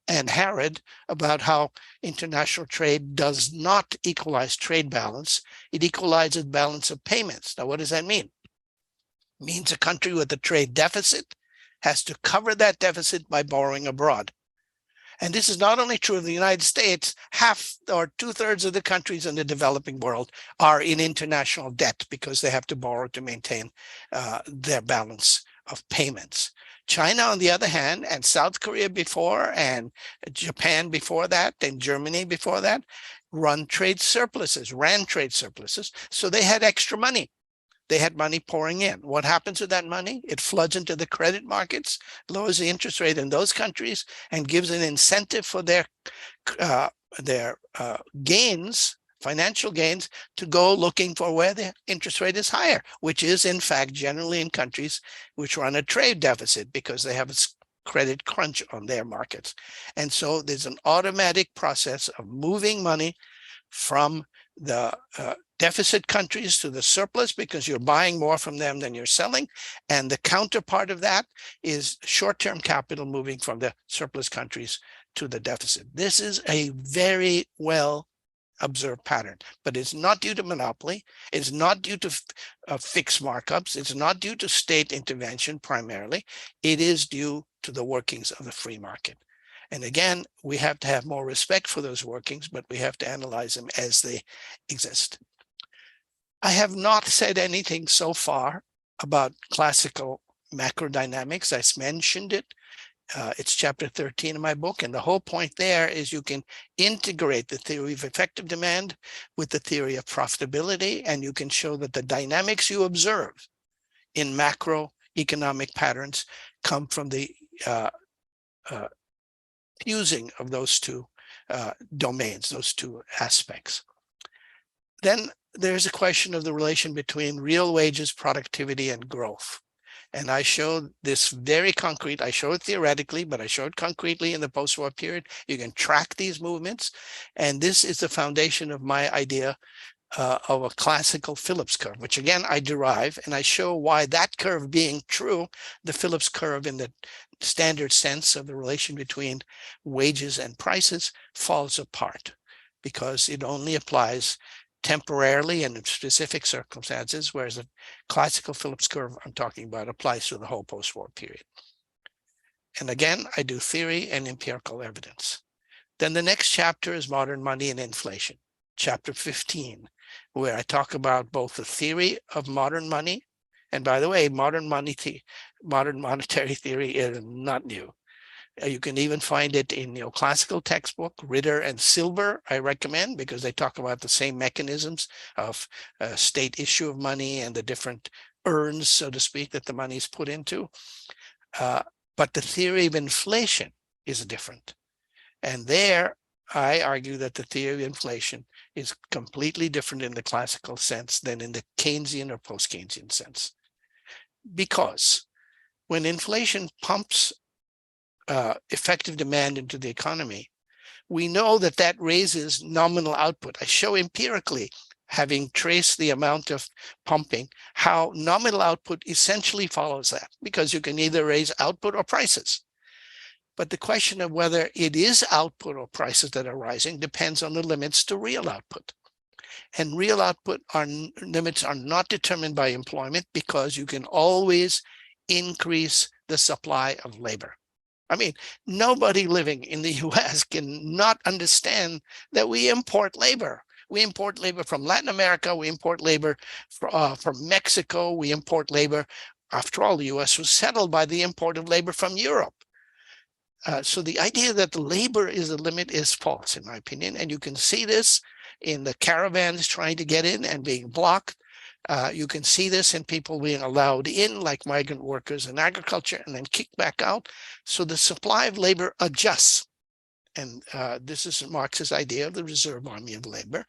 and Harrod about how international trade does not equalize trade balance. It equalizes balance of payments. Now, what does that mean? It means a country with a trade deficit has to cover that deficit by borrowing abroad. And this is not only true of the United States. Half or 2/3 of the countries in the developing world are in international debt because they have to borrow to maintain their balance of payments. China, on the other hand, and South Korea before, and Japan before that, and Germany before that, ran trade surpluses. So they had extra money. They had money pouring in. What happens with that money? It floods into the credit markets, lowers the interest rate in those countries, and gives an incentive for their gains, financial gains, to go looking for where the interest rate is higher, which is, in fact, generally in countries which run a trade deficit because they have a credit crunch on their markets. And so there's an automatic process of moving money from the deficit countries to the surplus because you're buying more from them than you're selling. And the counterpart of that is short-term capital moving from the surplus countries to the deficit. This is a very well observed pattern, but it's not due to monopoly. It's not due to fixed markups. It's not due to state intervention primarily. It is due to the workings of the free market. And again, we have to have more respect for those workings, but we have to analyze them as they exist. I have not said anything so far about classical macrodynamics. I mentioned it. It's chapter 13 of my book. And the whole point there is you can integrate the theory of effective demand with the theory of profitability, and you can show that the dynamics you observe in macroeconomic patterns come from the fusing of those two domains, those two aspects. Then there's a question of the relation between real wages, productivity, and growth. And I showed this very concrete. I show it theoretically, but I show it concretely in the post-war period. You can track these movements. And this is the foundation of my idea of a classical Phillips curve, which again, I derive, and I show why that curve being true, the Phillips curve in the standard sense of the relation between wages and prices falls apart because it only applies temporarily and in specific circumstances, whereas the classical Phillips curve I'm talking about applies to the whole post-war period. And again, I do theory and empirical evidence. Then the next chapter is modern money and inflation, chapter 15, where I talk about both the theory of modern money, and by the way, modern monetary theory is not new. You can even find it in neoclassical textbook, Ritter and Silber, I recommend, because they talk about the same mechanisms of state issue of money and the different urns, so to speak, that the money is put into. But the theory of inflation is different. And there, I argue that the theory of inflation is completely different in the classical sense than in the Keynesian or post-Keynesian sense. Because when inflation pumps effective demand into the economy, we know that that raises nominal output. I show empirically, having traced the amount of pumping, how nominal output essentially follows that, because you can either raise output or prices. But the question of whether it is output or prices that are rising depends on the limits to real output. And real output limits are not determined by employment, because you can always increase the supply of labor. I mean, nobody living in the US can not understand that we import labor. We import labor from Latin America. We import labor from Mexico. We import labor. After all, the US was settled by the import of labor from Europe. So the idea that the labor is the limit is false, in my opinion. And you can see this in the caravans trying to get in and being blocked. You can see this in people being allowed in, like migrant workers in agriculture, and then kicked back out. So the supply of labor adjusts. And this is Marx's idea of the reserve army of labor.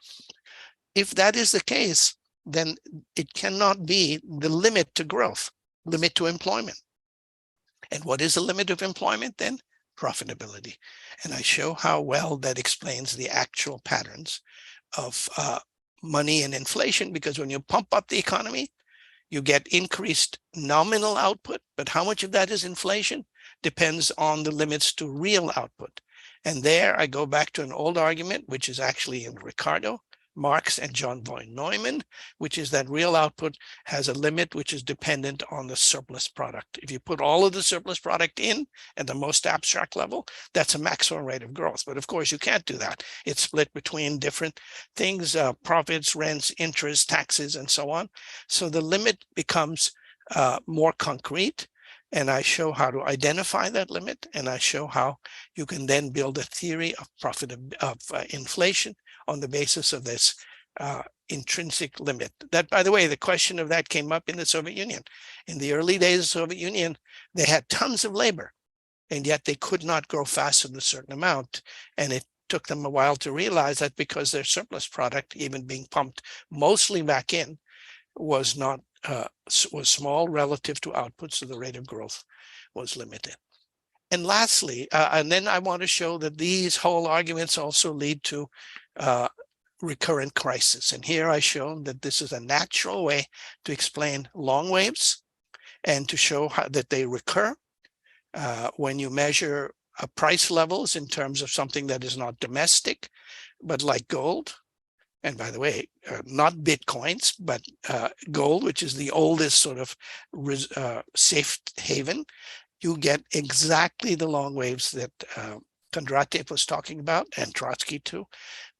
If that is the case, then it cannot be the limit to growth, limit to employment. And what is the limit of employment then? Profitability. And I show how well that explains the actual patterns of money and inflation, because when you pump up the economy, you get increased nominal output, but how much of that is inflation depends on the limits to real output. And there I go back to an old argument, which is actually in Ricardo, Marx, and John von Neumann, which is that real output has a limit which is dependent on the surplus product. If you put all of the surplus product in at the most abstract level, that's a maximum rate of growth. But of course, you can't do that. It's split between different things, profits, rents, interest, taxes, and so on. So the limit becomes more concrete. And I show how to identify that limit, and I show how you can then build a theory of inflation on the basis of this intrinsic limit. That, by the way, the question of that came up in the Soviet Union. In the early days of the Soviet Union, they had tons of labor, and yet they could not grow faster than a certain amount. And it took them a while to realize that, because their surplus product, even being pumped mostly back in, was not was small relative to output, so the rate of growth was limited. And lastly, and then I want to show that these whole arguments also lead to recurrent crisis. And here I show that this is a natural way to explain long waves, and to show how that they recur when you measure price levels in terms of something that is not domestic, but like gold. And by the way, not Bitcoins, but gold, which is the oldest sort of safe haven. You get exactly the long waves that Kondratiev was talking about, and Trotsky too,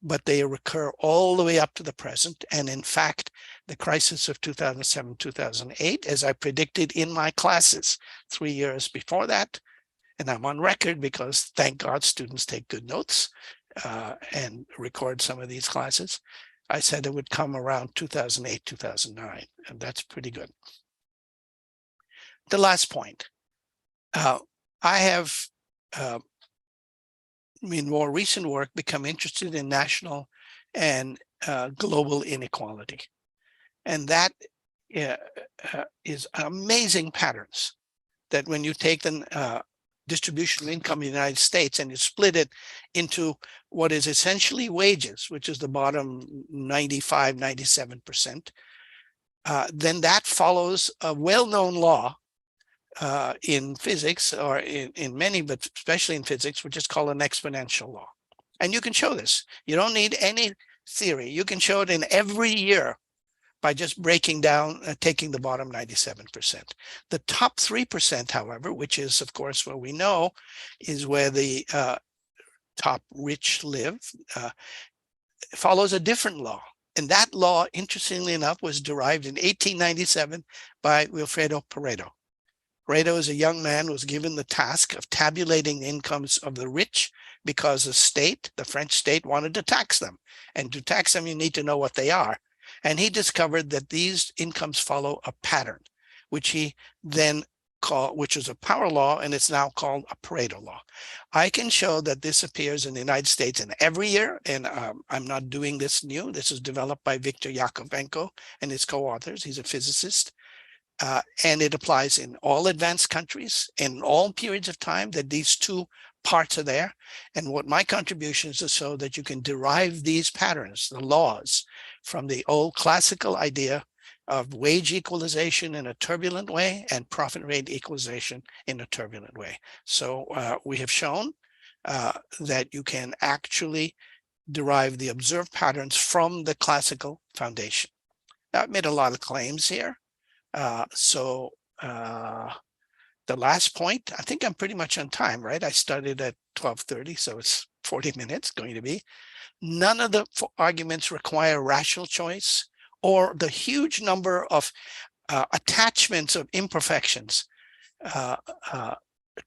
but they recur all the way up to the present. And in fact, the crisis of 2007, 2008, as I predicted in my classes 3 years before that, and I'm on record because, thank God, students take good notes and record some of these classes. I said it would come around 2008, 2009, and that's pretty good. The last point, I have, in more recent work, become interested in national and global inequality. And that is amazing patterns, that when you take the distribution of income in the United States and you split it into what is essentially wages, which is the bottom 95, 97%, then that follows a well-known law in physics, or in many, but especially in physics, which is called an exponential law. And you can show this. You don't need any theory. You can show it in every year by just breaking down, taking the bottom 97%. The top 3%, however, which is, of course, what we know is where the top rich live, follows a different law. And that law, interestingly enough, was derived in 1897 by Wilfredo Pareto. Pareto is a young man who was given the task of tabulating the incomes of the rich, because the state, the French state, wanted to tax them. And to tax them, you need to know what they are. And he discovered that these incomes follow a pattern, which he then which is a power law, and it's now called a Pareto law. I can show that this appears in the United States in every year, and I'm not doing this new. This is developed by Viktor Yakovenko and his co-authors. He's a physicist. And it applies in all advanced countries in all periods of time, that these two parts are there. And what my contribution is so that you can derive these patterns, the laws, from the old classical idea of wage equalization in a turbulent way and profit rate equalization in a turbulent way. So we have shown that you can actually derive the observed patterns from the classical foundation. Now, I've made a lot of claims here. The last point, I think I'm pretty much on time, right? I started at 12:30, so it's 40 minutes going to be. None of the arguments require rational choice or the huge number of attachments of imperfections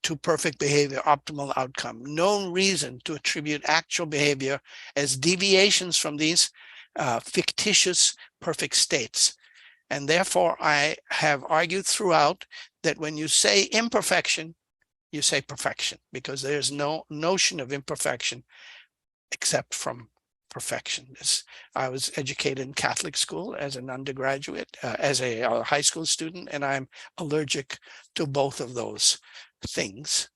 to perfect behavior, optimal outcome. No reason to attribute actual behavior as deviations from these fictitious perfect states. And therefore, I have argued throughout that when you say imperfection, you say perfection, because there's no notion of imperfection except from perfection. I was educated in Catholic school as an undergraduate, as a high school student, and I'm allergic to both of those things.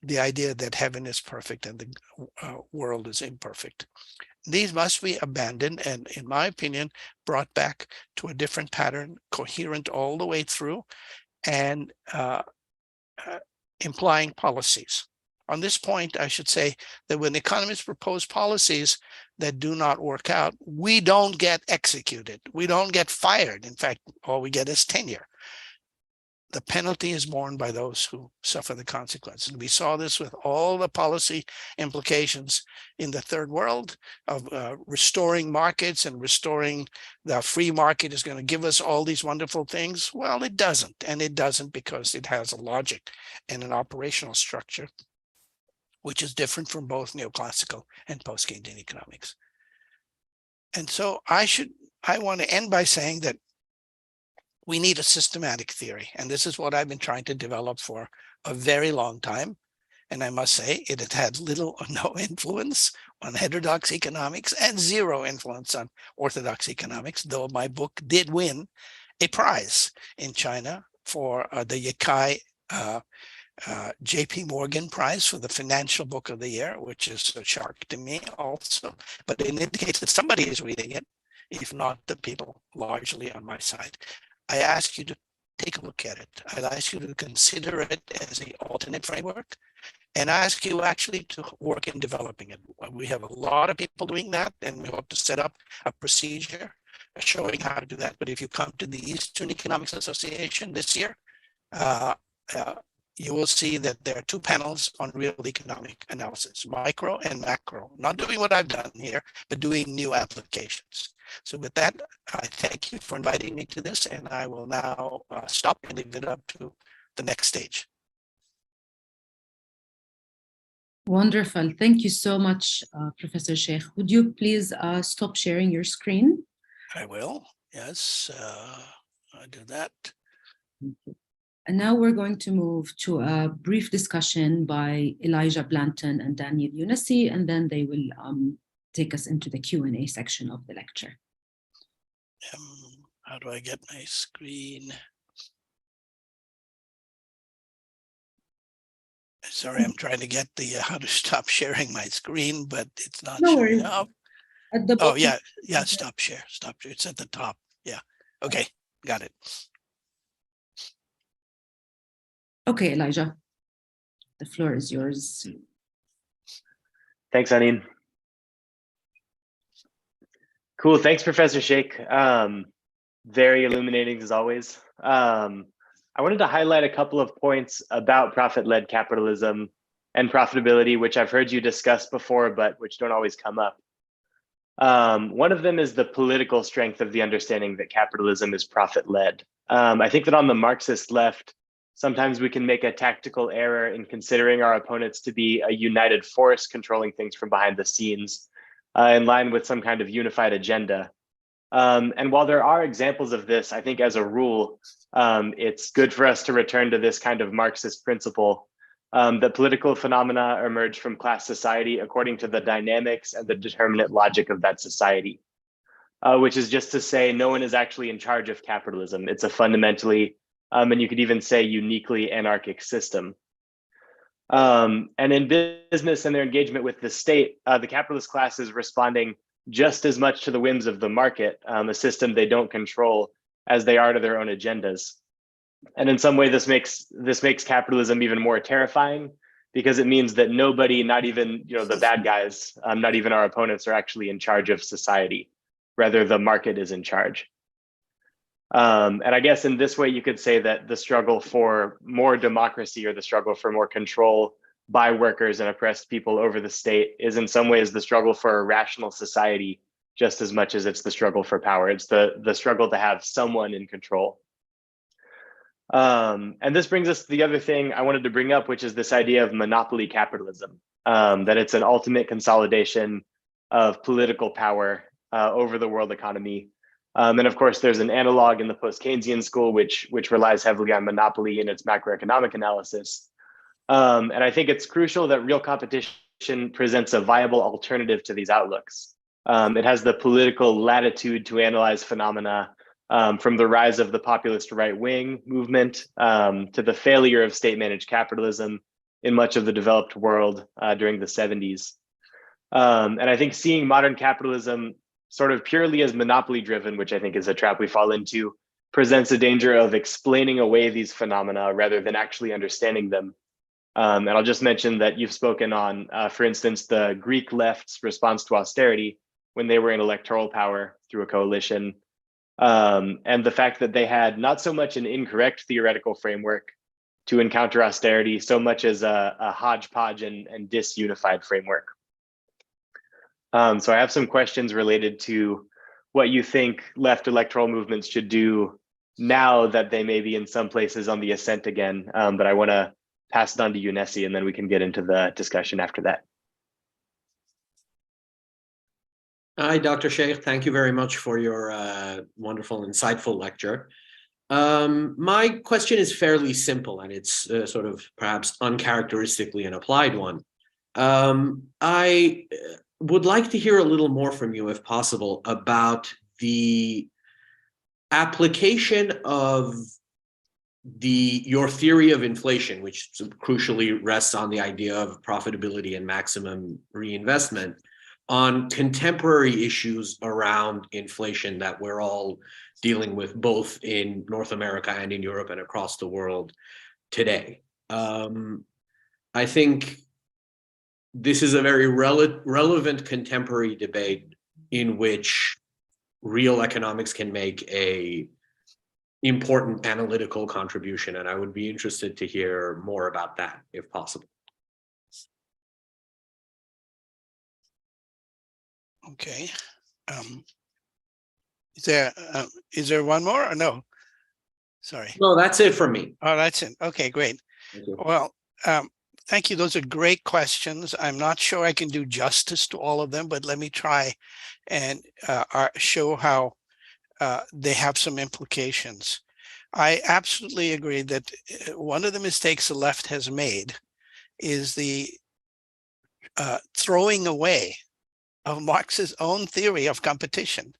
The idea that heaven is perfect and the world is imperfect. These must be abandoned and, in my opinion, brought back to a different pattern, coherent all the way through, and implying policies. On this point, I should say that when economists propose policies that do not work out, we don't get executed. We don't get fired. In fact, all we get is tenure. The penalty is borne by those who suffer the consequences. And we saw this with all the policy implications in the third world of restoring markets and restoring the free market is going to give us all these wonderful things. Well, it doesn't. And it doesn't because it has a logic and an operational structure, which is different from both neoclassical and post-Keynesian economics. And so I want to end by saying that we need a systematic theory. And this is what I've been trying to develop for a very long time. And I must say it has had little or no influence on heterodox economics and zero influence on orthodox economics, though my book did win a prize in China for the Yikai JP Morgan Prize for the Financial Book of the Year, which is a shock to me also. But it indicates that somebody is reading it, if not the people largely on my side. I ask you to take a look at it. I ask you to consider it as an alternate framework, and I ask you actually to work in developing it. We have a lot of people doing that, and we hope to set up a procedure showing how to do that. But if you come to the Eastern Economics Association this year, you will see that there are two panels on real economic analysis, micro and macro, not doing what I've done here, but doing new applications. So with that, I thank you for inviting me to this, and I will now stop and leave it up to the next stage. Wonderful. Thank you so much, Professor Shaikh. Would you please stop sharing your screen? I will. Yes, I do that. Thank you. And now we're going to move to a brief discussion by Elijah Blanton and Daniel Younesi, and then they will take us into the Q&A section of the lecture. How do I get my screen? Sorry, I'm trying to get the how to stop sharing my screen, but it's not showing up. At the bottom. Yeah, stop share. It's at the top. Yeah, okay, got it. Okay, Elijah, the floor is yours. Thanks, Anine. Cool, thanks, Professor Shaikh. Very illuminating as always. I wanted to highlight a couple of points about profit-led capitalism and profitability, which I've heard you discuss before, but which don't always come up. One of them is the political strength of the understanding that capitalism is profit-led. I think that on the Marxist left, sometimes we can make a tactical error in considering our opponents to be a united force controlling things from behind the scenes, in line with some kind of unified agenda. And while there are examples of this, I think as a rule, it's good for us to return to this kind of Marxist principle that political phenomena emerge from class society according to the dynamics and the determinate logic of that society, which is just to say no one is actually in charge of capitalism. It's a fundamentally, and you could even say uniquely anarchic system. And in business and their engagement with the state, the capitalist class is responding just as much to the whims of the market, a system they don't control, as they are to their own agendas. And in some way, this makes capitalism even more terrifying, because it means that nobody, not even the bad guys, not even our opponents, are actually in charge of society. Rather, the market is in charge. And I guess in this way, you could say that the struggle for more democracy, or the struggle for more control by workers and oppressed people over the state, is in some ways the struggle for a rational society, just as much as it's the struggle for power. It's the struggle to have someone in control. And this brings us to the other thing I wanted to bring up, which is this idea of monopoly capitalism, that it's an ultimate consolidation of political power over the world economy. And of course, there's an analog in the post-Keynesian school, which relies heavily on monopoly in its macroeconomic analysis. And I think it's crucial that real competition presents a viable alternative to these outlooks. It has the political latitude to analyze phenomena, from the rise of the populist right-wing movement to the failure of state-managed capitalism in much of the developed world during the 70s. And I think seeing modern capitalism sort of purely as monopoly driven, which I think is a trap we fall into, presents a danger of explaining away these phenomena rather than actually understanding them. And I'll just mention that you've spoken on, for instance, the Greek left's response to austerity when they were in electoral power through a coalition, and the fact that they had not so much an incorrect theoretical framework to encounter austerity, so much as a hodgepodge and disunified framework. So I have some questions related to what you think left electoral movements should do now that they may be in some places on the ascent again, but I want to pass it on to you, Nessie, and then we can get into the discussion after that. Hi, Dr. Shaikh. Thank you very much for your wonderful, insightful lecture. My question is fairly simple, and it's sort of perhaps uncharacteristically an applied one. I would like to hear a little more from you, if possible, about the application of your theory of inflation, which crucially rests on the idea of profitability and maximum reinvestment, on contemporary issues around inflation that we're all dealing with, both in North America and in Europe and across the world today. I think this is a very relevant contemporary debate in which real economics can make a important analytical contribution, and I would be interested to hear more about that, if possible. Okay. Is there one more or no? Sorry. No, that's it for me. Oh, that's it. Okay, great. Thank you. Well, thank you. Those are great questions. I'm not sure I can do justice to all of them, but let me try and show how they have some implications. I absolutely agree that one of the mistakes the left has made is the throwing away of Marx's own theory of competition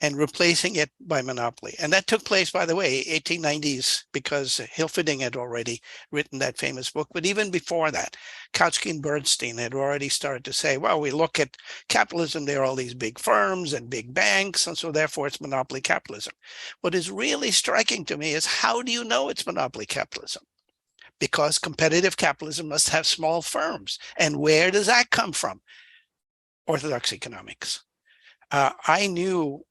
and replacing it by monopoly. And that took place, by the way, 1890s, because Hilferding had already written that famous book. But even before that, Kautsky and Bernstein had already started to say, well, we look at capitalism, there are all these big firms and big banks, and so therefore it's monopoly capitalism. What is really striking to me is, how do you know it's monopoly capitalism? Because competitive capitalism must have small firms. And where does that come from? Orthodox economics. I knew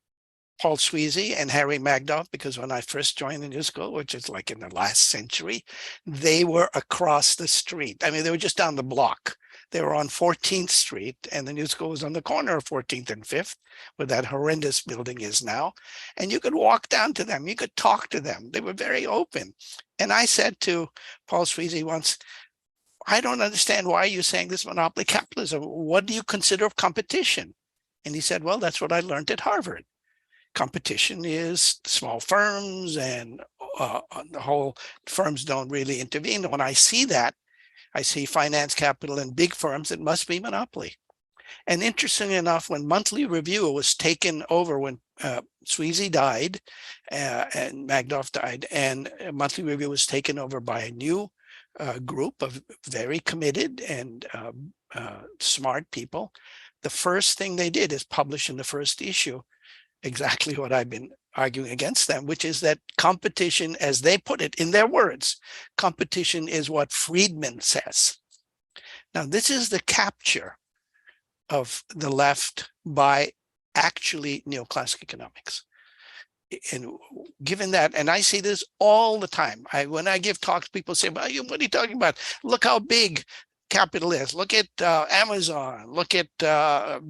Paul Sweezy and Harry Magdoff because when I first joined the New School, which is like in the last century, they were across the street. I mean, they were just down the block. They were on 14th Street, and the New School was on the corner of 14th and 5th, where that horrendous building is now. And you could walk down to them. You could talk to them. They were very open. And I said to Paul Sweezy once, I don't understand why you're saying this monopoly capitalism. What do you consider competition? And he said, well, that's what I learned at Harvard. competition is small firms and the whole firms don't really intervene. When I see that, I see finance capital and big firms, it must be monopoly. And interestingly enough, when Monthly Review was taken over, when Sweezy died and Magdoff died, and Monthly Review was taken over by a new group of very committed and smart people, the first thing they did is publish in the first issue exactly what I've been arguing against them, which is that competition, as they put it in their words, competition is what Friedman says. Now, this is the capture of the left by actually neoclassical economics. And given that, and I see this all the time, when I give talks, people say, well, what are you talking about? Look how big capital is. Look at Amazon, look at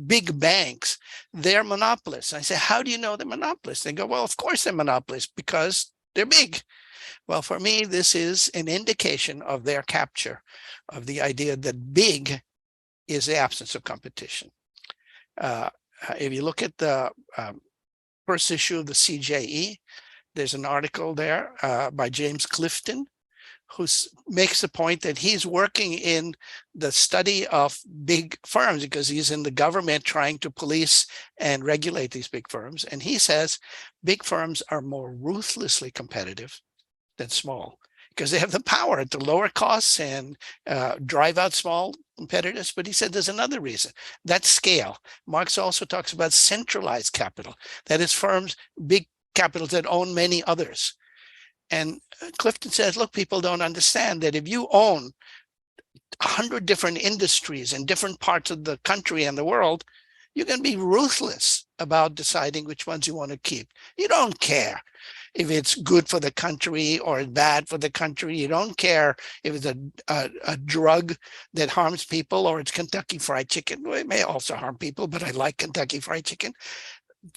big banks. They're monopolists. I say, how do you know they're monopolists? They go, well, of course they're monopolists because they're big. Well, for me, this is an indication of their capture of the idea that big is the absence of competition. If you look at the first issue of the CJE, there's an article there by James Clifton, who makes the point that he's working in the study of big firms because he's in the government trying to police and regulate these big firms. And he says big firms are more ruthlessly competitive than small because they have the power to lower costs and drive out small competitors. But he said there's another reason. That's scale. Marx also talks about centralized capital. That is firms, big capitals that own many others. And Clifton says, look, people don't understand that if you own 100 different industries in different parts of the country and the world, you're going to be ruthless about deciding which ones you want to keep. You don't care if it's good for the country or bad for the country. You don't care if it's a drug that harms people or it's Kentucky Fried Chicken. Well, it may also harm people, but I like Kentucky Fried Chicken.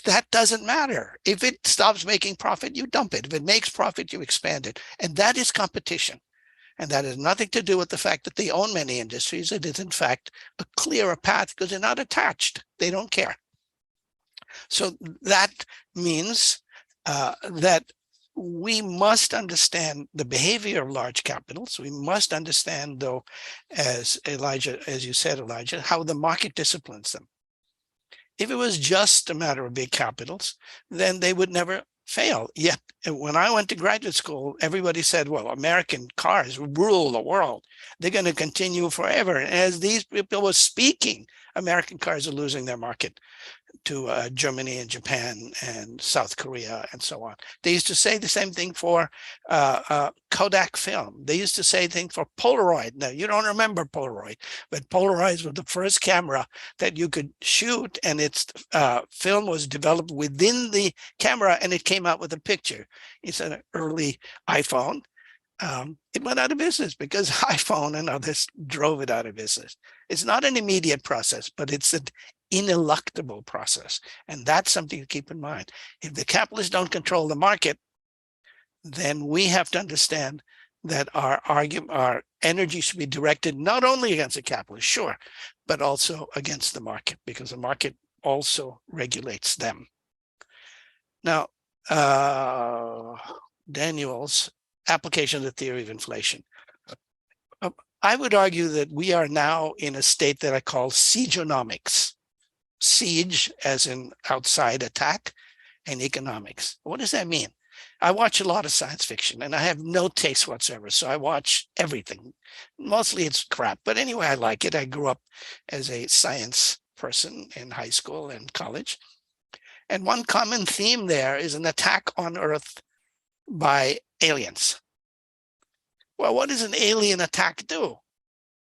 That doesn't matter. If it stops making profit, you dump it. If it makes profit, you expand it. And that is competition. And that has nothing to do with the fact that they own many industries. It is, in fact, a clearer path because they're not attached. They don't care. So that means that we must understand the behavior of large capitals. We must understand, though, as you said, Elijah, how the market disciplines them. If it was just a matter of big capitals, then they would never fail. Yet, when I went to graduate school, everybody said, well, American cars rule the world. They're going to continue forever. And as these people were speaking, American cars are losing their market to Germany and Japan and South Korea and so on. They used to say the same thing for Kodak film. They used to say things for Polaroid. Now, you don't remember Polaroid, but Polaroid was the first camera that you could shoot, and its film was developed within the camera, and it came out with a picture. It's an early iPhone. It went out of business because iPhone and others drove it out of business. It's not an immediate process, but it's an ineluctable process. And that's something to keep in mind. If the capitalists don't control the market, then we have to understand that our energy should be directed not only against the capitalists, sure, but also against the market, because the market also regulates them. Now, Daniel's application of the theory of inflation. I would argue that we are now in a state that I call siegeonomics. Siege as in outside attack, and economics. What does that mean? I watch a lot of science fiction and I have no taste whatsoever. So I watch everything. Mostly it's crap, but anyway, I like it. I grew up as a science person in high school and college. And one common theme there is an attack on Earth by aliens. Well, what does an alien attack do?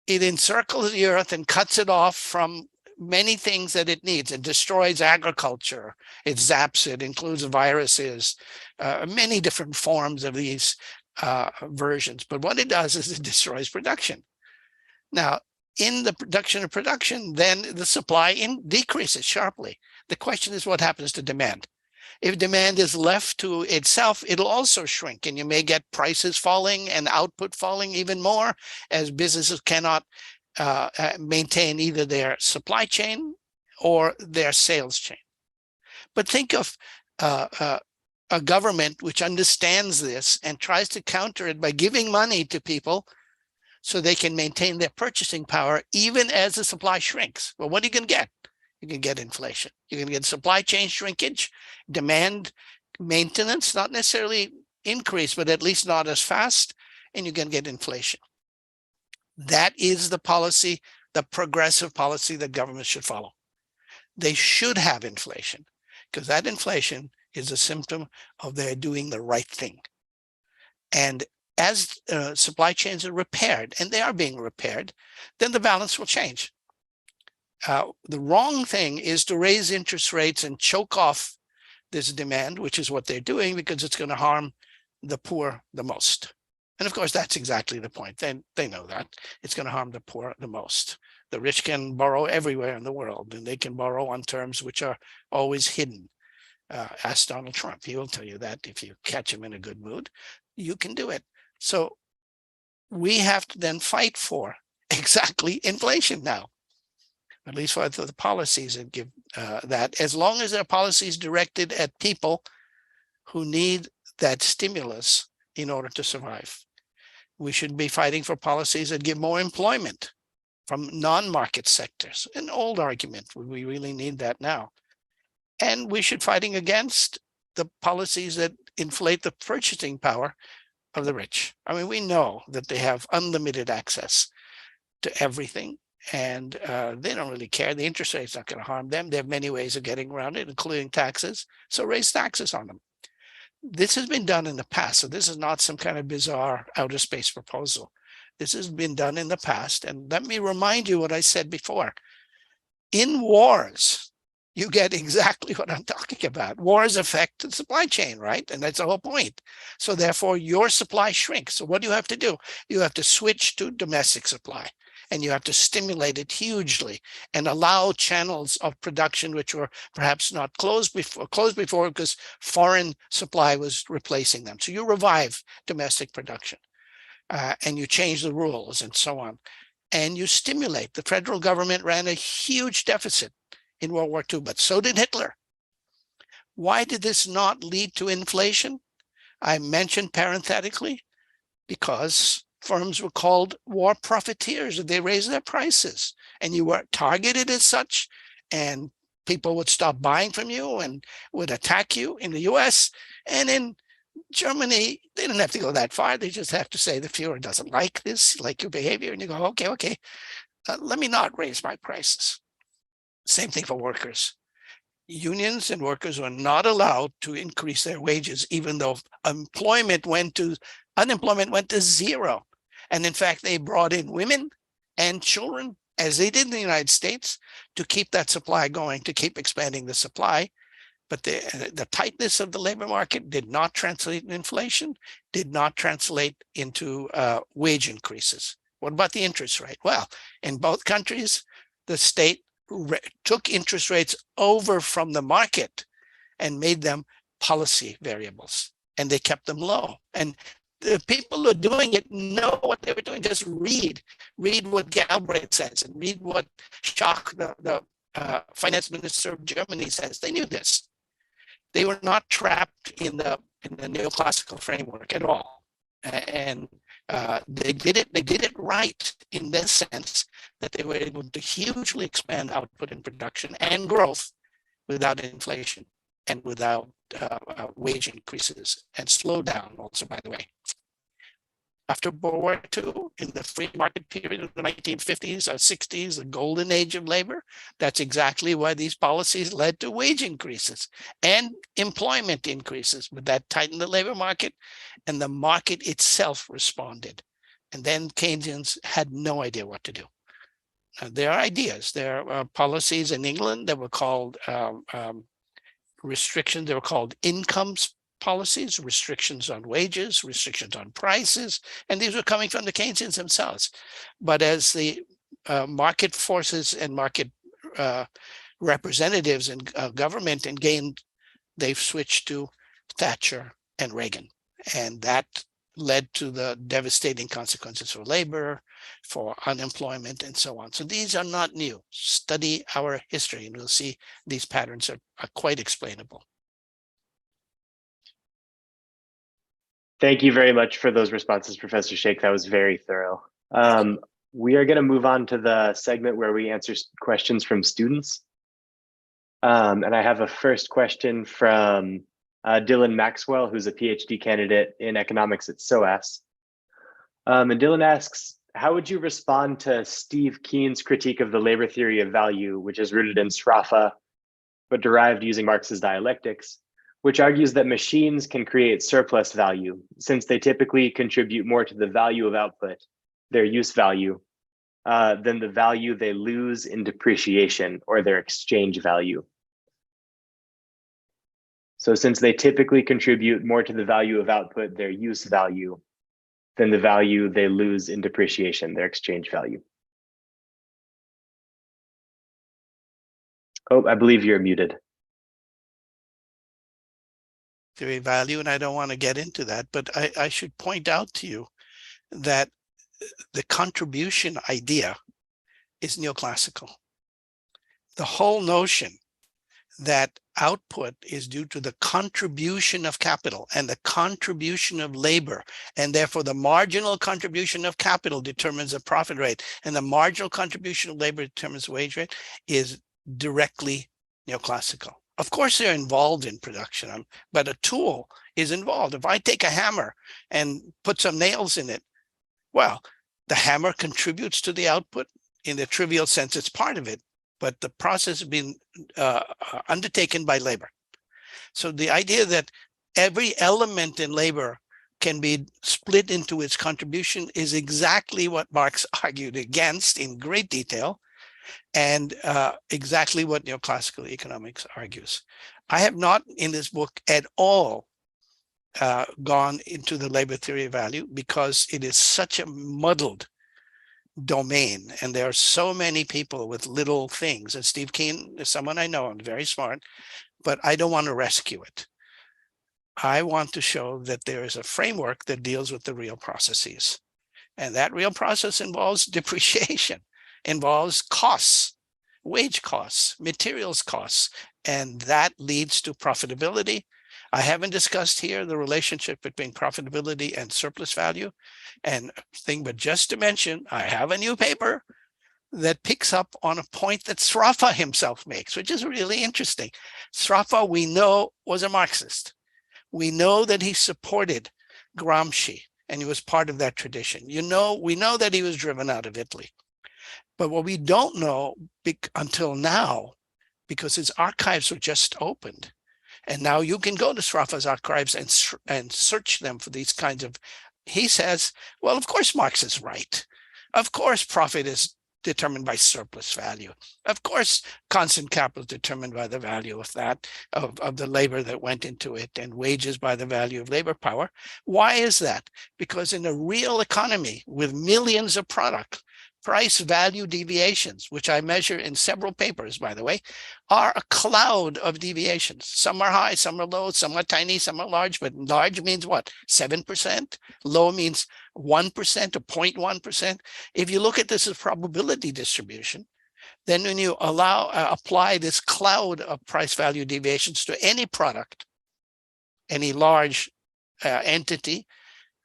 It encircles the Earth and cuts it off from many things that it needs. It destroys agriculture. It zaps it, includes viruses, many different forms of these versions. But what it does is it destroys production. Now, in the production, then the supply decreases sharply. The question is what happens to demand? If demand is left to itself, it'll also shrink, and you may get prices falling and output falling even more as businesses cannot maintain either their supply chain or their sales chain. But think of a government which understands this and tries to counter it by giving money to people so they can maintain their purchasing power, even as the supply shrinks. Well, what are you going to get? You can get inflation. You can get supply chain shrinkage, demand maintenance, not necessarily increase, but at least not as fast, and you can get inflation. That is the policy, the progressive policy that governments should follow. They should have inflation, because that inflation is a symptom of their doing the right thing. And as supply chains are repaired, and they are being repaired, then the balance will change. The wrong thing is to raise interest rates and choke off this demand, which is what they're doing, because it's going to harm the poor the most. And of course, that's exactly the point. They know that it's going to harm the poor the most. The rich can borrow everywhere in the world, and they can borrow on terms which are always hidden. Ask Donald Trump. He will tell you that if you catch him in a good mood, you can do it. So we have to then fight for exactly inflation now, at least for the policies that give that, as long as there are policies directed at people who need that stimulus in order to survive. We should be fighting for policies that give more employment from non-market sectors. An old argument, we really need that now. And we should fighting against the policies that inflate the purchasing power of the rich. I mean, we know that they have unlimited access to everything, and they don't really care. The interest rate's not going to harm them. They have many ways of getting around it, including taxes. So raise taxes on them. This has been done in the past. So this is not some kind of bizarre outer space proposal. This has been done in the past. And let me remind you what I said before. In wars, you get exactly what I'm talking about. Wars affect the supply chain, right? And that's the whole point. So therefore, your supply shrinks. So what do you have to do? You have to switch to domestic supply, and you have to stimulate it hugely and allow channels of production which were perhaps not closed before because foreign supply was replacing them. So you revive domestic production, and you change the rules and so on. And you stimulate. The federal government ran a huge deficit in World War II, but so did Hitler. Why did this not lead to inflation? I mentioned parenthetically, because firms were called war profiteers. They raised their prices, and you were targeted as such, and people would stop buying from you and would attack you in the US. And in Germany, they didn't have to go that far. They just have to say the Führer doesn't like this, like your behavior, and you go, okay, let me not raise my prices. Same thing for workers. Unions and workers were not allowed to increase their wages, even though unemployment went to zero. And in fact, they brought in women and children, as they did in the United States, to keep that supply going, to keep expanding the supply. But the tightness of the labor market did not translate in inflation, did not translate into wage increases. What about the interest rate? Well, in both countries, the state took interest rates over from the market and made them policy variables, and they kept them low. And the people who are doing it know what they were doing. Just read what Galbraith says, and read what Shaikh, the finance minister of Germany, says. They knew this. They were not trapped in the neoclassical framework at all, and they did it right in this sense, that they were able to hugely expand output and production and growth without inflation and without wage increases, and slow down also, by the way. After World War II, in the free market period of the 1950s or 60s, the golden age of labor, that's exactly why these policies led to wage increases and employment increases. But that tightened the labor market, and the market itself responded. And then Keynesians had no idea what to do. There are ideas. There are policies in England that were called restrictions. They were called incomes policies, restrictions on wages, restrictions on prices, and these were coming from the Keynesians themselves. But as the market forces and market representatives in government and gained, they've switched to Thatcher and Reagan, and that led to the devastating consequences for labor, for unemployment, and so on. So these are not new. Study our history, and we'll see these patterns are quite explainable. Thank you very much for those responses, Professor Shaikh. That was very thorough. We are going to move on to the segment where we answer questions from students. And I have a first question from Dylan Maxwell, who's a PhD candidate in economics at SOAS. And Dylan asks, how would you respond to Steve Keen's critique of the labor theory of value, which is rooted in Sraffa, but derived using Marx's dialectics, which argues that machines can create surplus value since they typically contribute more to the value of output, their use value, than the value they lose in depreciation or their exchange value. So since they typically contribute more to the value of output, their use value, than the value they lose in depreciation, their exchange value. Oh, I believe you're muted. Theory of value, and I don't want to get into that, but I should point out to you that the contribution idea is neoclassical. The whole notion that output is due to the contribution of capital and the contribution of labor, and therefore the marginal contribution of capital determines the profit rate, and the marginal contribution of labor determines the wage rate, is directly neoclassical. Of course, they're involved in production, but a tool is involved. If I take a hammer and put some nails in it, well, the hammer contributes to the output. In the trivial sense, it's part of it, but the process has been undertaken by labor. So the idea that every element in labor can be split into its contribution is exactly what Marx argued against in great detail, and exactly what neoclassical economics argues. I have not in this book at all gone into the labor theory of value because it is such a muddled domain, and there are so many people with little things. And Steve Keen is someone I know and very smart, but I don't want to rescue it. I want to show that there is a framework that deals with the real processes, and that real process involves depreciation, involves costs, wage costs, materials costs, and that leads to profitability. I haven't discussed here the relationship between profitability and surplus value and thing, but just to mention, I have a new paper that picks up on a point that Sraffa himself makes, which is really interesting. Sraffa, we know, was a Marxist. We know that he supported Gramsci, and he was part of that tradition. We know that he was driven out of Italy. But what we don't know until now, because his archives were just opened, and now you can go to Sraffa's archives and search them for these kinds of, he says, well, of course Marx is right. Of course profit is determined by surplus value. Of course constant capital is determined by the value of that, of the labor that went into it, and wages by the value of labor power. Why is that? Because in a real economy with millions of products, price value deviations, which I measure in several papers, by the way, are a cloud of deviations. Some are high, some are low, some are tiny, some are large, but large means what? 7%? Low means 1% or 0.1%. If you look at this as probability distribution, then when you apply this cloud of price value deviations to any product, any large entity,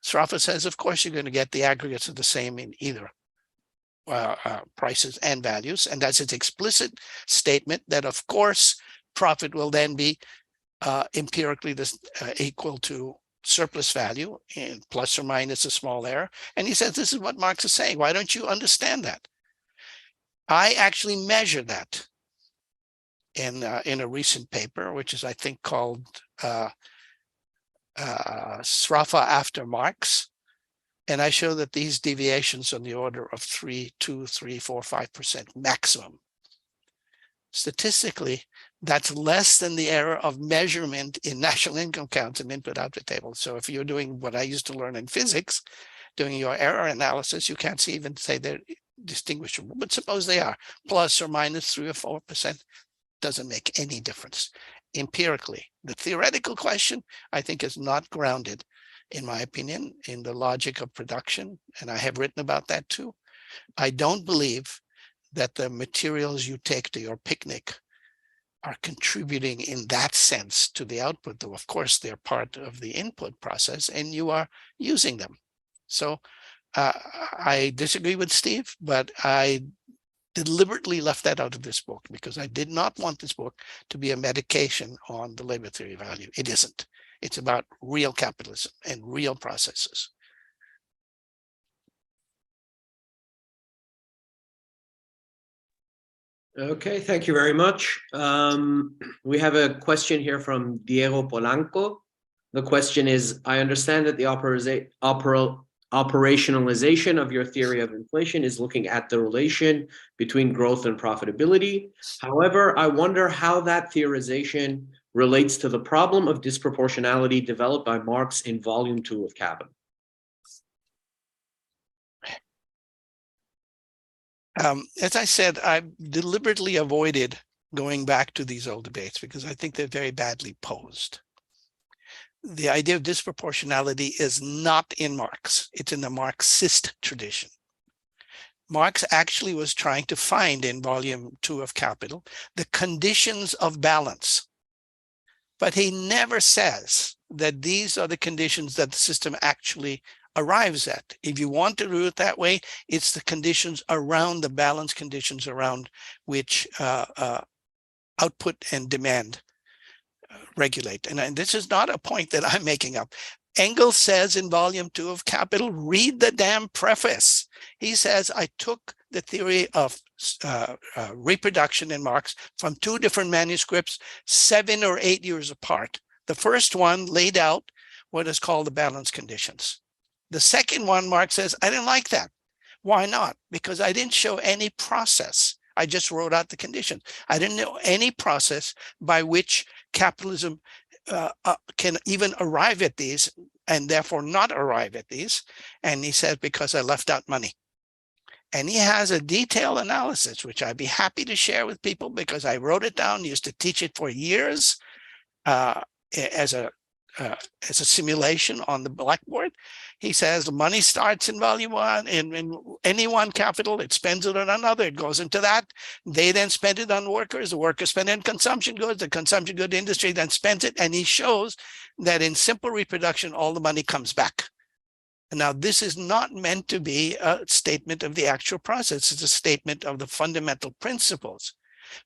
Sraffa says, of course, you're going to get the aggregates of the same in either prices and values, and that's its explicit statement that of course profit will then be empirically equal to surplus value, and plus or minus a small error. And he says this is what Marx is saying. Why don't you understand that? I actually measure that in a recent paper, which is I think called Sraffa after Marx. And I show that these deviations on the order of 3, 2, 3, 4, 5% maximum. Statistically, that's less than the error of measurement in national income counts and input-output tables. So if you're doing what I used to learn in physics, doing your error analysis, you can't even say they're distinguishable. But suppose they are, plus or minus 3 or 4%, doesn't make any difference. Empirically, the theoretical question, I think, is not grounded, in my opinion, in the logic of production, and I have written about that too. I don't believe that the materials you take to your picnic are contributing in that sense to the output, though of course they're part of the input process and you are using them. So I disagree with Steve, but I deliberately left that out of this book because I did not want this book to be a medication on the labor theory of value. It isn't. It's about real capitalism and real processes. Okay, thank you very much. We have a question here from Diego Polanco. The question is, I understand that the operationalization of your theory of inflation is looking at the relation between growth and profitability. However, I wonder how that theorization relates to the problem of disproportionality developed by Marx in Volume 2 of Capital. As I said, I deliberately avoided going back to these old debates because I think they're very badly posed. The idea of disproportionality is not in Marx. It's in the Marxist tradition. Marx actually was trying to find in Volume 2 of Capital the conditions of balance. But he never says that these are the conditions that the system actually arrives at. If you want to do it that way, it's the conditions around the balance conditions around which output and demand regulate. And this is not a point that I'm making up. Engels says in Volume 2 of Capital, read the damn preface. He says, I took the theory of reproduction in Marx from two different manuscripts, 7 or 8 years apart. The first one laid out what is called the balance conditions. The second one, Marx says, I didn't like that. Why not? Because I didn't show any process. I just wrote out the conditions. I didn't know any process by which capitalism can even arrive at these and therefore not arrive at these. And he said, because I left out money. And he has a detailed analysis, which I'd be happy to share with people because I wrote it down, used to teach it for years as a simulation on the blackboard. He says the money starts in Volume 1, in any one capital, it spends it on another, it goes into that. They then spend it on workers, the workers spend it on consumption goods, the consumption good industry then spends it. And he shows that in simple reproduction, all the money comes back. And now this is not meant to be a statement of the actual process. It's a statement of the fundamental principles.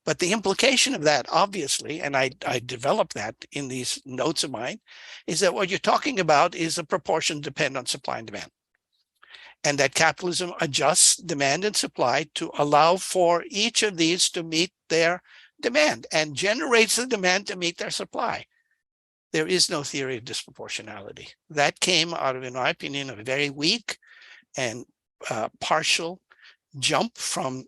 But the implication of that, obviously, and I developed that in these notes of mine, is that what you're talking about is the proportion depend on supply and demand. And that capitalism adjusts demand and supply to allow for each of these to meet their demand and generates the demand to meet their supply. There is no theory of disproportionality. That came out of, in my opinion, a very weak and partial jump from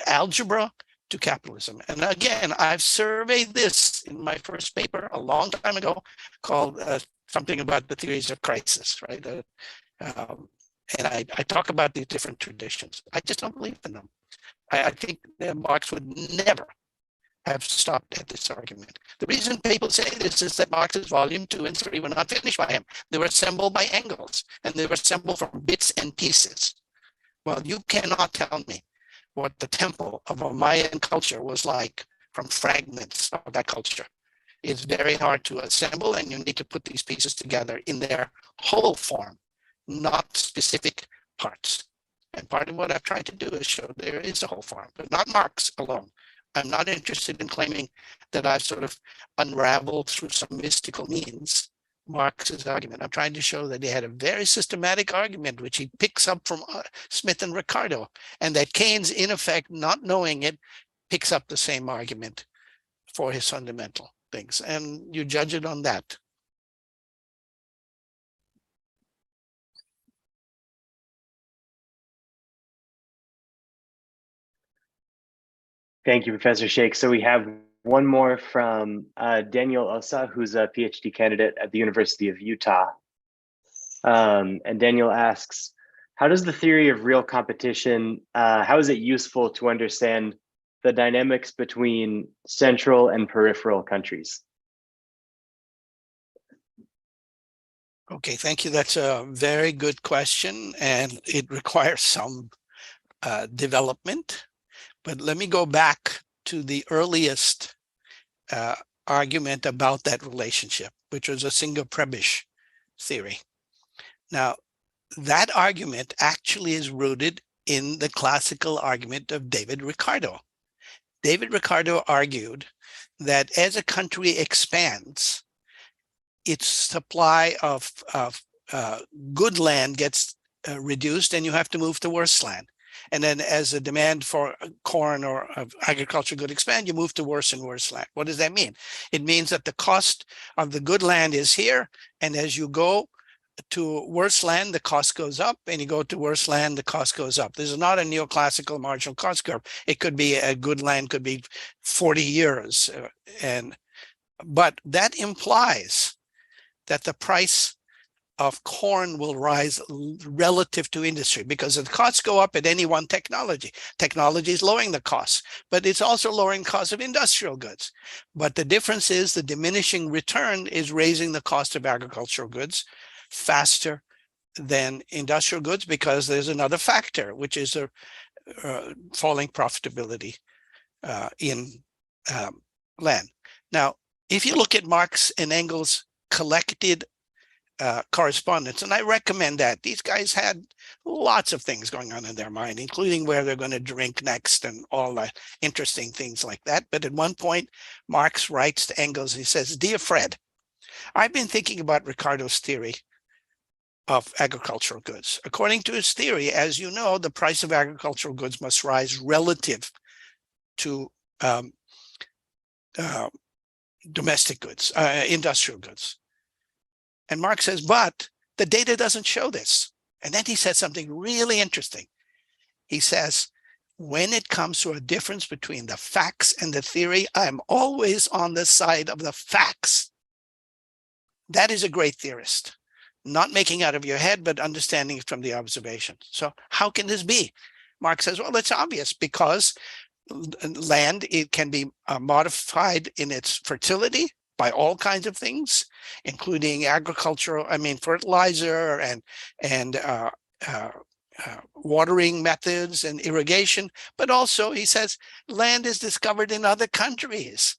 algebra to capitalism. And again, I've surveyed this in my first paper a long time ago called something about the theories of crisis, right? And I talk about these different traditions. I just don't believe in them. I think that Marx would never have stopped at this argument. The reason people say this is that Marx's Volume 2 and 3 were not finished by him. They were assembled by Engels, and they were assembled from bits and pieces. Well, you cannot tell me what the temple of a Mayan culture was like from fragments of that culture. It's very hard to assemble, and you need to put these pieces together in their whole form, not specific parts. And part of what I've tried to do is show there is a whole form, but not Marx alone. I'm not interested in claiming that I've sort of unraveled through some mystical means Marx's argument. I'm trying to show that he had a very systematic argument, which he picks up from Smith and Ricardo, and that Keynes, in effect, not knowing it, picks up the same argument for his fundamental things. And you judge it on that. Thank you, Professor Shaikh. So we have one more from Daniel Osa, who's a PhD candidate at the University of Utah. And Daniel asks, how does the theory of real competition, how is it useful to understand the dynamics between central and peripheral countries? Okay, thank you. That's a very good question, and it requires some development. But let me go back to the earliest argument about that relationship, which was a Singer-Prebisch theory. Now, that argument actually is rooted in the classical argument of David Ricardo. David Ricardo argued that as a country expands, its supply of good land gets reduced, and you have to move to worse land. And then as the demand for corn or agricultural good expand, you move to worse and worse land. What does that mean? It means that the cost of the good land is here, and as you go to worse land, the cost goes up, and you go to worse land, the cost goes up. This is not a neoclassical marginal cost curve. It could be a good land, could be 40 years. But that implies that the price of corn will rise relative to industry, because the costs go up at any one technology. Technology is lowering the costs, but it's also lowering the cost of industrial goods. But the difference is the diminishing return is raising the cost of agricultural goods faster than industrial goods, because there's another factor, which is a falling profitability in land. Now, if you look at Marx and Engels' collected correspondence, and I recommend that. These guys had lots of things going on in their mind, including where they're going to drink next and all the interesting things like that. But at one point, Marx writes to Engels, he says, "Dear Fred, I've been thinking about Ricardo's theory of agricultural goods. According to his theory, as you know, the price of agricultural goods must rise relative to domestic goods, industrial goods." And Marx says, but the data doesn't show this. And then he says something really interesting. He says, when it comes to a difference between the facts and the theory, I'm always on the side of the facts. That is a great theorist, not making out of your head, but understanding it from the observation. So how can this be? Marx says, well, it's obvious, because land, it can be modified in its fertility by all kinds of things, including fertilizer and watering methods and irrigation. But also, he says, land is discovered in other countries.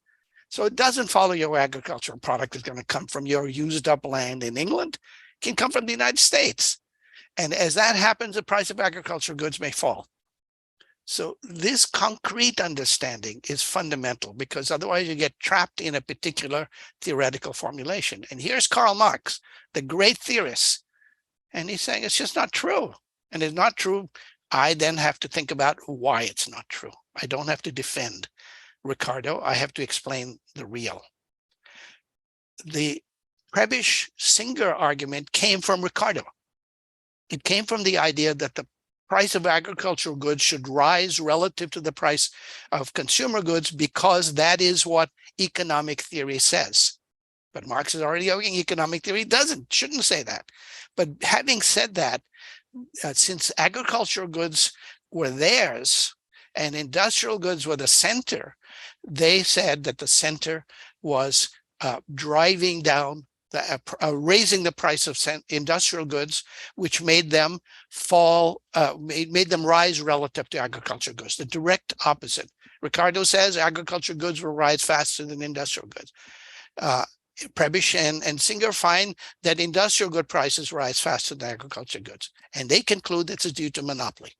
So it doesn't follow your agricultural product is going to come from your used up land in England. It can come from the United States. And as that happens, the price of agricultural goods may fall. So this concrete understanding is fundamental, because otherwise you get trapped in a particular theoretical formulation. And here's Karl Marx, the great theorist, and he's saying it's just not true. And it's not true. I then have to think about why it's not true. I don't have to defend Ricardo. I have to explain the real. The Prebisch-Singer argument came from Ricardo. It came from the idea that the price of agricultural goods should rise relative to the price of consumer goods, because that is what economic theory says. But Marx is already arguing economic theory shouldn't say that. But having said that, since agricultural goods were theirs and industrial goods were the center, they said that the center was driving down, raising the price of industrial goods, which made them fall, made them rise relative to agricultural goods. The direct opposite. Ricardo says agricultural goods will rise faster than industrial goods. Prebisch and Singer find that industrial good prices rise faster than agricultural goods. And they conclude this is due to monopoly,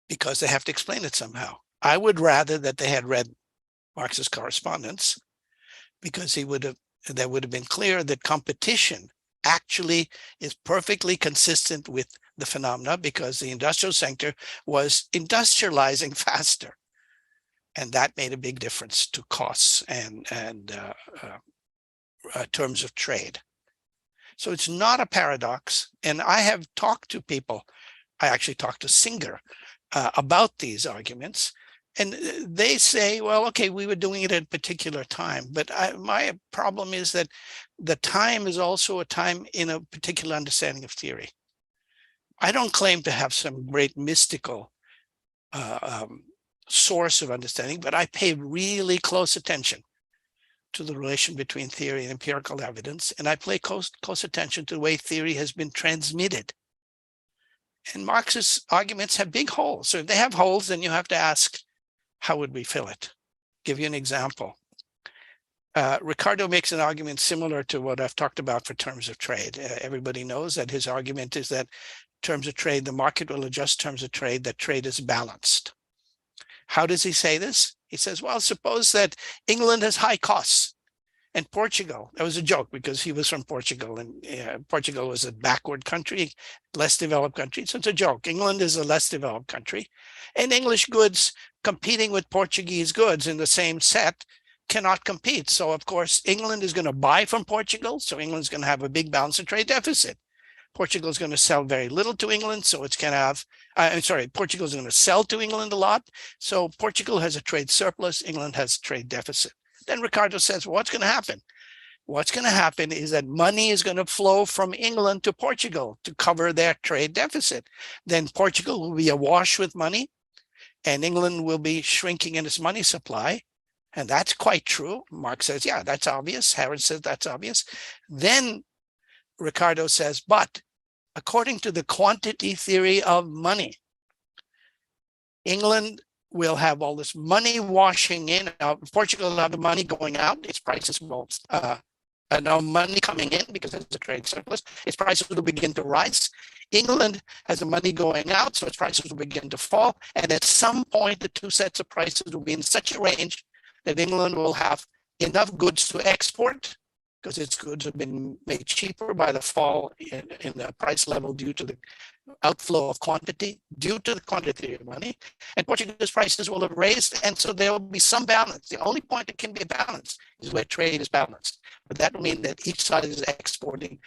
because they have to explain it somehow. I would rather that they had read Marx's correspondence, because that would have been clear that competition actually is perfectly consistent with the phenomena, because the industrial sector was industrializing faster. And that made a big difference to costs and terms of trade. So it's not a paradox. And I have talked to people, I actually talked to Singer about these arguments. And they say, well, okay, we were doing it at a particular time. But my problem is that the time is also a time in a particular understanding of theory. I don't claim to have some great mystical source of understanding, but I pay really close attention to the relation between theory and empirical evidence. And I pay close attention to the way theory has been transmitted. And Marx's arguments have big holes. So if they have holes, then you have to ask, how would we fill it? give you an example. Ricardo makes an argument similar to what I've talked about for terms of trade. Everybody knows that his argument is that terms of trade, the market will adjust terms of trade, that trade is balanced. How does he say this? He says, well, suppose that England has high costs and Portugal, that was a joke because he was from Portugal and Portugal was a backward country, less developed country. So it's a joke. England is a less developed country and English goods competing with Portuguese goods in the same set cannot compete. So of course, England is going to buy from Portugal. So England's going to have a big balance of trade deficit. Portugal is going to sell very little to England. So it's going to have, Portugal is going to sell to England a lot. So Portugal has a trade surplus. England has a trade deficit. Then Ricardo says, well, what's going to happen? What's going to happen is that money is going to flow from England to Portugal to cover their trade deficit. Then Portugal will be awash with money and England will be shrinking in its money supply. And that's quite true. Marx says, yeah, that's obvious. Harris says that's obvious. Then Ricardo says, but according to the quantity theory of money, England will have all this money washing in. Portugal will have the money going out. Its prices will, no money coming in because it's a trade surplus. Its prices will begin to rise. England has the money going out, so its prices will begin to fall. And at some point, the two sets of prices will be in such a range that England will have enough goods to export because its goods have been made cheaper by the fall in the price level due to the outflow of quantity, due to the quantity of money. And Portugal's prices will have raised, and so there will be some balance. The only point that can be balanced is where trade is balanced. But that will mean that each side is exporting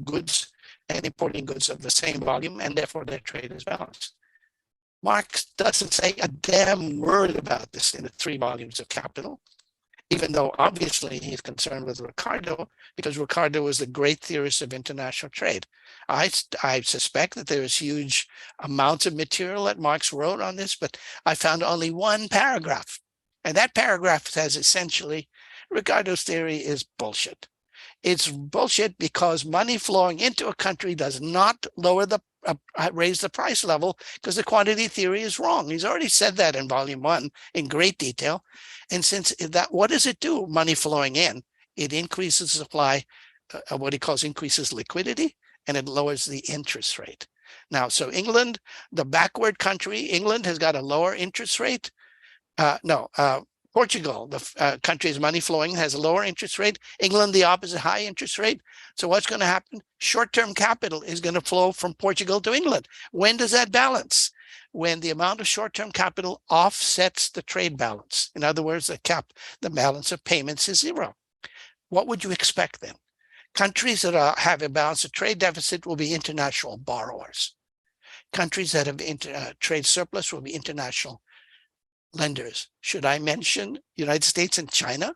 goods and importing goods of the same volume, and therefore their trade is balanced. Marx doesn't say a damn word about this in the 3 volumes of Capital, even though obviously he's concerned with Ricardo, because Ricardo was the great theorist of international trade. I suspect that there is huge amounts of material that Marx wrote on this, but I found only one paragraph. And that paragraph says essentially, Ricardo's theory is bullshit. It's bullshit because money flowing into a country does not lower the raise the price level because the quantity theory is wrong. He's already said that in volume 1 in great detail. And since that, what does it do? Money flowing in, it increases supply, what he calls increases liquidity, and it lowers the interest rate. Now, so England, the backward country, England has got a lower interest rate. Portugal, the country's money flowing, has a lower interest rate. England, the opposite, high interest rate. So what's going to happen? Short-term capital is going to flow from Portugal to England. When does that balance? When the amount of short-term capital offsets the trade balance. In other words, the balance of payments is 0. What would you expect then? Countries that have a balance of trade deficit will be international borrowers. Countries that have trade surplus will be international lenders. Should I mention United States and China?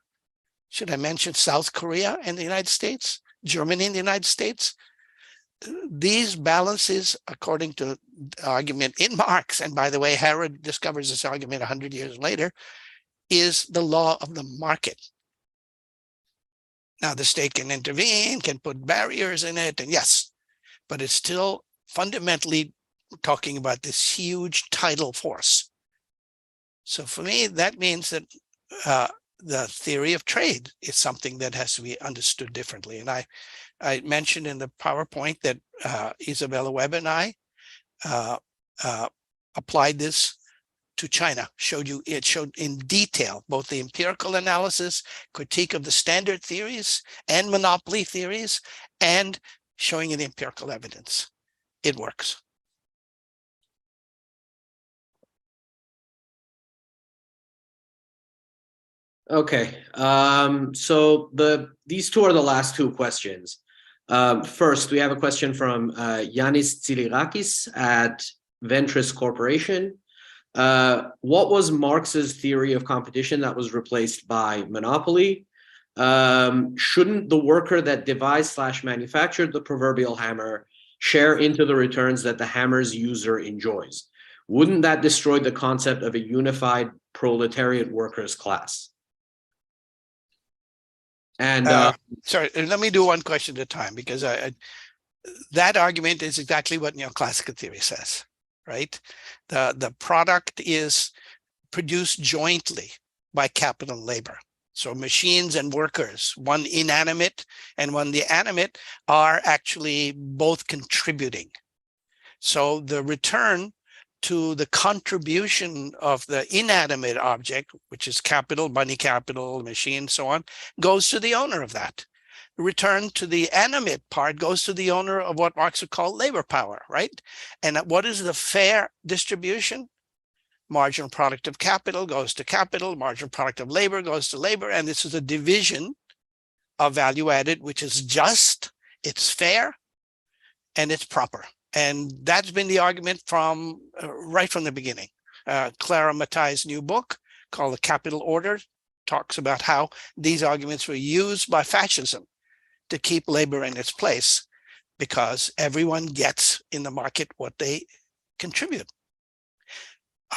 Should I mention South Korea and the United States? Germany and the United States? These balances, according to the argument in Marx, and by the way, Herod discovers this argument 100 years later, is the law of the market. Now, the state can intervene, can put barriers in it, and yes, but it's still fundamentally talking about this huge tidal force. So for me, that means that the theory of trade is something that has to be understood differently. And I mentioned in the PowerPoint that Isabella Webb and I applied this to China, it showed in detail both the empirical analysis, critique of the standard theories and monopoly theories, and showing you the empirical evidence. It works. Okay, so these two are the last 2 questions. First, we have a question from Yanis Tsilirakis at Ventris Corporation. What was Marx's theory of competition that was replaced by monopoly? Shouldn't the worker that devised/manufactured the proverbial hammer share into the returns that the hammer's user enjoys? Wouldn't that destroy the concept of a unified proletariat workers class? And sorry, let me do one question at a time, because that argument is exactly what neoclassical theory says, right? The product is produced jointly by capital and labor. So machines and workers, one inanimate and one the animate, are actually both contributing. So the return to the contribution of the inanimate object, which is capital, money capital, machine, so on, goes to the owner of that. The return to the animate part goes to the owner of what Marx would call labor power, right? And what is the fair distribution? Marginal product of capital goes to capital, marginal product of labor goes to labor, and this is a division of value added, which is just, it's fair, and it's proper. And that's been the argument from right from the beginning. Clara Mattai's new book called The Capital Order talks about how these arguments were used by fascism to keep labor in its place, because everyone gets in the market what they contribute.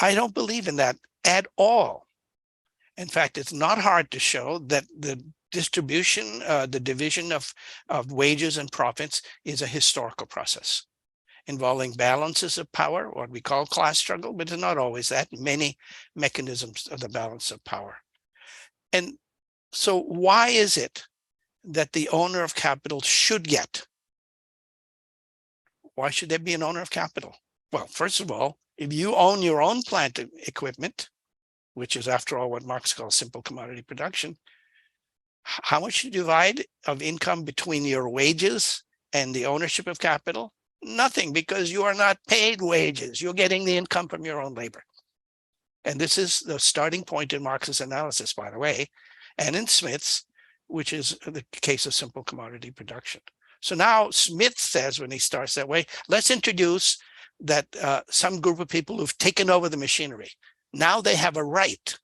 I don't believe in that at all. In fact, it's not hard to show that the distribution, the division of wages and profits is a historical process involving balances of power, what we call class struggle, but it's not always that, many mechanisms of the balance of power. And so why is it that the owner of capital should get? Why should there be an owner of capital? Well, first of all, if you own your own plant equipment, which is after all what Marx calls simple commodity production, how much you divide of income between your wages and the ownership of capital? Nothing, because you are not paid wages. You're getting the income from your own labor. And this is the starting point in Marx's analysis, by the way, and in Smith's, which is the case of simple commodity production. So now Smith says, when he starts that way, let's introduce that some group of people who've taken over the machinery. Now they have a right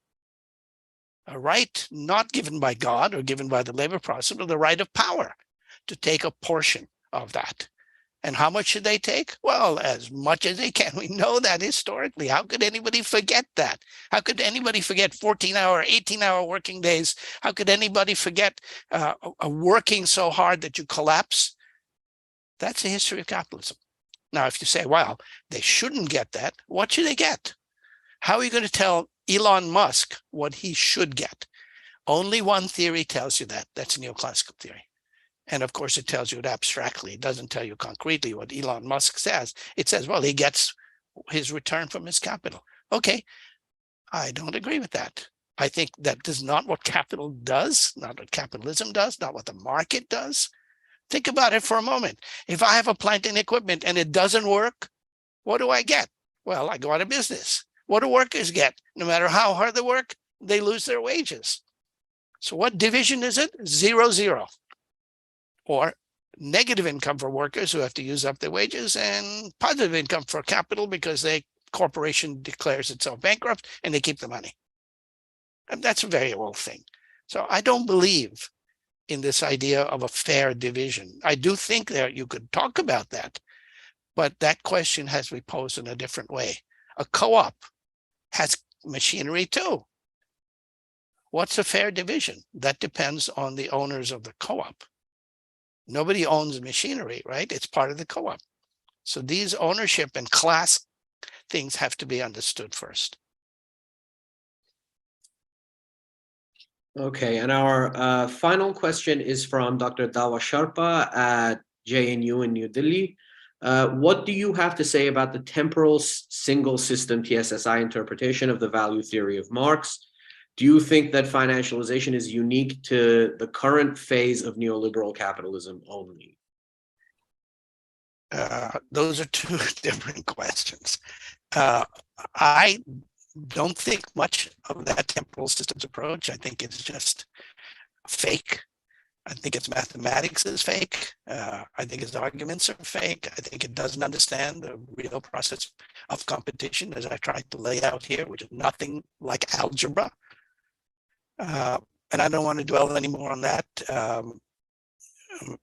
not given by God or given by the labor process, but the right of power to take a portion of that. And how much should they take? Well, as much as they can. We know that historically. How could anybody forget that? How could anybody forget 14-hour, 18-hour working days? How could anybody forget working so hard that you collapse? That's the history of capitalism. Now, if you say, well, they shouldn't get that, what should they get? How are you going to tell Elon Musk what he should get? Only one theory tells you that. That's neoclassical theory. And of course, it tells you it abstractly. It doesn't tell you concretely what Elon Musk says. It says, well, he gets his return from his capital. Okay, I don't agree with that. I think that is not what capital does, not what capitalism does, not what the market does. Think about it for a moment. If I have a plant and equipment and it doesn't work, what do I get? Well, I go out of business. What do workers get? No matter how hard they work, they lose their wages. So what division is it? 0-0. Or negative income for workers who have to use up their wages, and positive income for capital because the corporation declares itself bankrupt and they keep the money. And that's a very old thing. So I don't believe in this idea of a fair division. I do think that you could talk about that, but that question has to be posed in a different way. A co-op has machinery too. What's a fair division? That depends on the owners of the co-op. Nobody owns machinery, right? It's part of the co-op. So these ownership and class things have to be understood first. Okay, and our final question is from Dr. Dawa Sharpa at JNU in New Delhi. What do you have to say about the temporal single system TSSI interpretation of the value theory of Marx? Do you think that financialization is unique to the current phase of neoliberal capitalism only? Those are two different questions. I don't think much of that temporal systems approach. I think it's just fake. I think its mathematics is fake. I think its arguments are fake. I think it doesn't understand the real process of competition, as I tried to lay out here, which is nothing like algebra. And I don't want to dwell anymore on that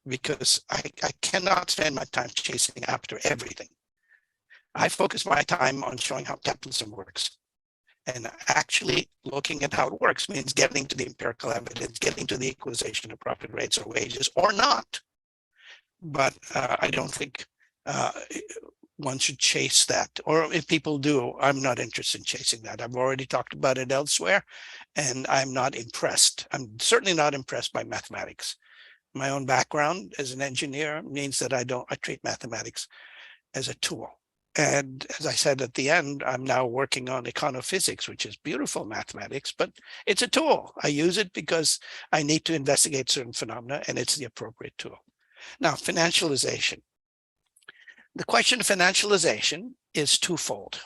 because I cannot spend my time chasing after everything. I focus my time on showing how capitalism works. And actually looking at how it works means getting to the empirical evidence, getting to the equalization of profit rates or wages or not. But I don't think one should chase that. Or if people do, I'm not interested in chasing that. I've already talked about it elsewhere, and I'm not impressed. I'm certainly not impressed by mathematics. My own background as an engineer means that I treat mathematics as a tool. And as I said at the end, I'm now working on econophysics, which is beautiful mathematics, but it's a tool. I use it because I need to investigate certain phenomena, and it's the appropriate tool. Now, financialization. The question of financialization is twofold.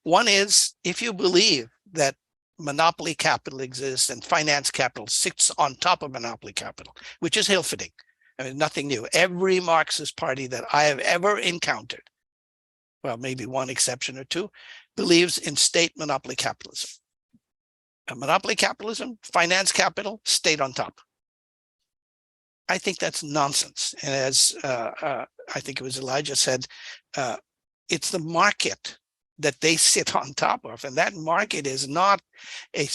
One is, if you believe that monopoly capital exists and finance capital sits on top of monopoly capital, which is ill-fitting. I mean, nothing new. Every Marxist party that I have ever encountered, well, maybe one exception or two, believes in state monopoly capitalism. Monopoly capitalism, finance capital, state on top. I think that's nonsense. And as I think it was Elijah said, it's the market that they sit on top of. And that market is not a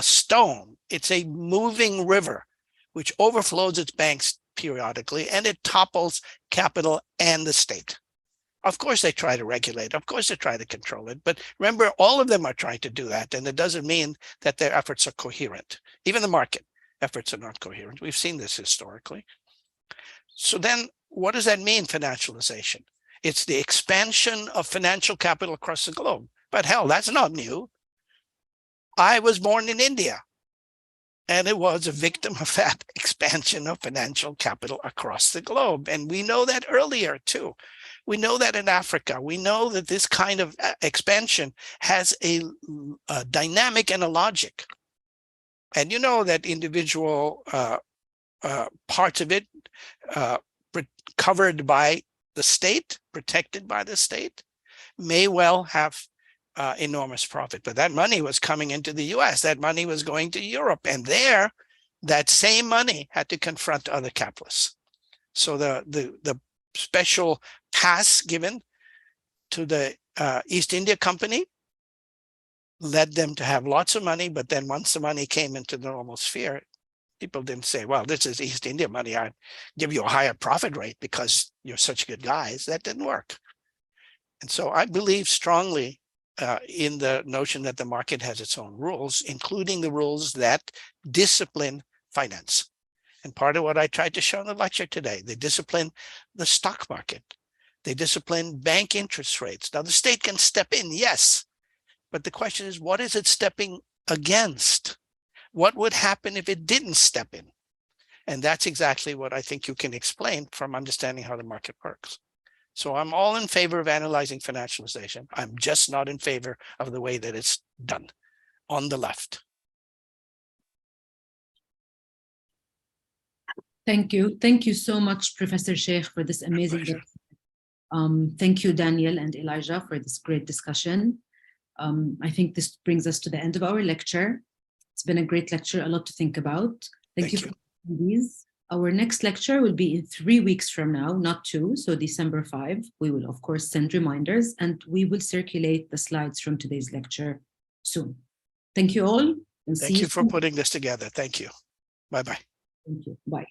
stone. It's a moving river, which overflows its banks periodically, and it topples capital and the state. Of course, they try to regulate. Of course, they try to control it. But remember, all of them are trying to do that. And it doesn't mean that their efforts are coherent. Even the market efforts are not coherent. We've seen this historically. So then what does that mean, financialization? It's the expansion of financial capital across the globe. But hell, that's not new. I was born in India, and it was a victim of that expansion of financial capital across the globe. And we know that earlier too. We know that in Africa. We know that this kind of expansion has a dynamic and a logic. And you know that individual parts of it covered by the state, protected by the state, may well have enormous profit. But that money was coming into the US. That money was going to Europe. And there, that same money had to confront other capitalists. So the special pass given to the East India Company led them to have lots of money. But then once the money came into the normal sphere, people didn't say, well, this is East India money. I'd give you a higher profit rate because you're such good guys. That didn't work. And so I believe strongly in the notion that the market has its own rules, including the rules that discipline finance. And part of what I tried to show in the lecture today, they discipline the stock market. They discipline bank interest rates. Now, the state can step in, yes. But the question is, what is it stepping against? What would happen if it didn't step in? And that's exactly what I think you can explain from understanding how the market works. So I'm all in favor of analyzing financialization. I'm just not in favor of the way that it's done on the left. Thank you. Thank you so much, Professor Shaikh, for this amazing. Thank you, Daniel and Elijah, for this great discussion. I think this brings us to the end of our lecture. It's been a great lecture, a lot to think about. Thank you for these. Our next lecture will be in 3 weeks from now, not 2, so December 5. We will, of course, send reminders, and we will circulate the slides from today's lecture soon. Thank you all. And thank you for putting this together. Thank you. Bye-bye. Thank you. Bye.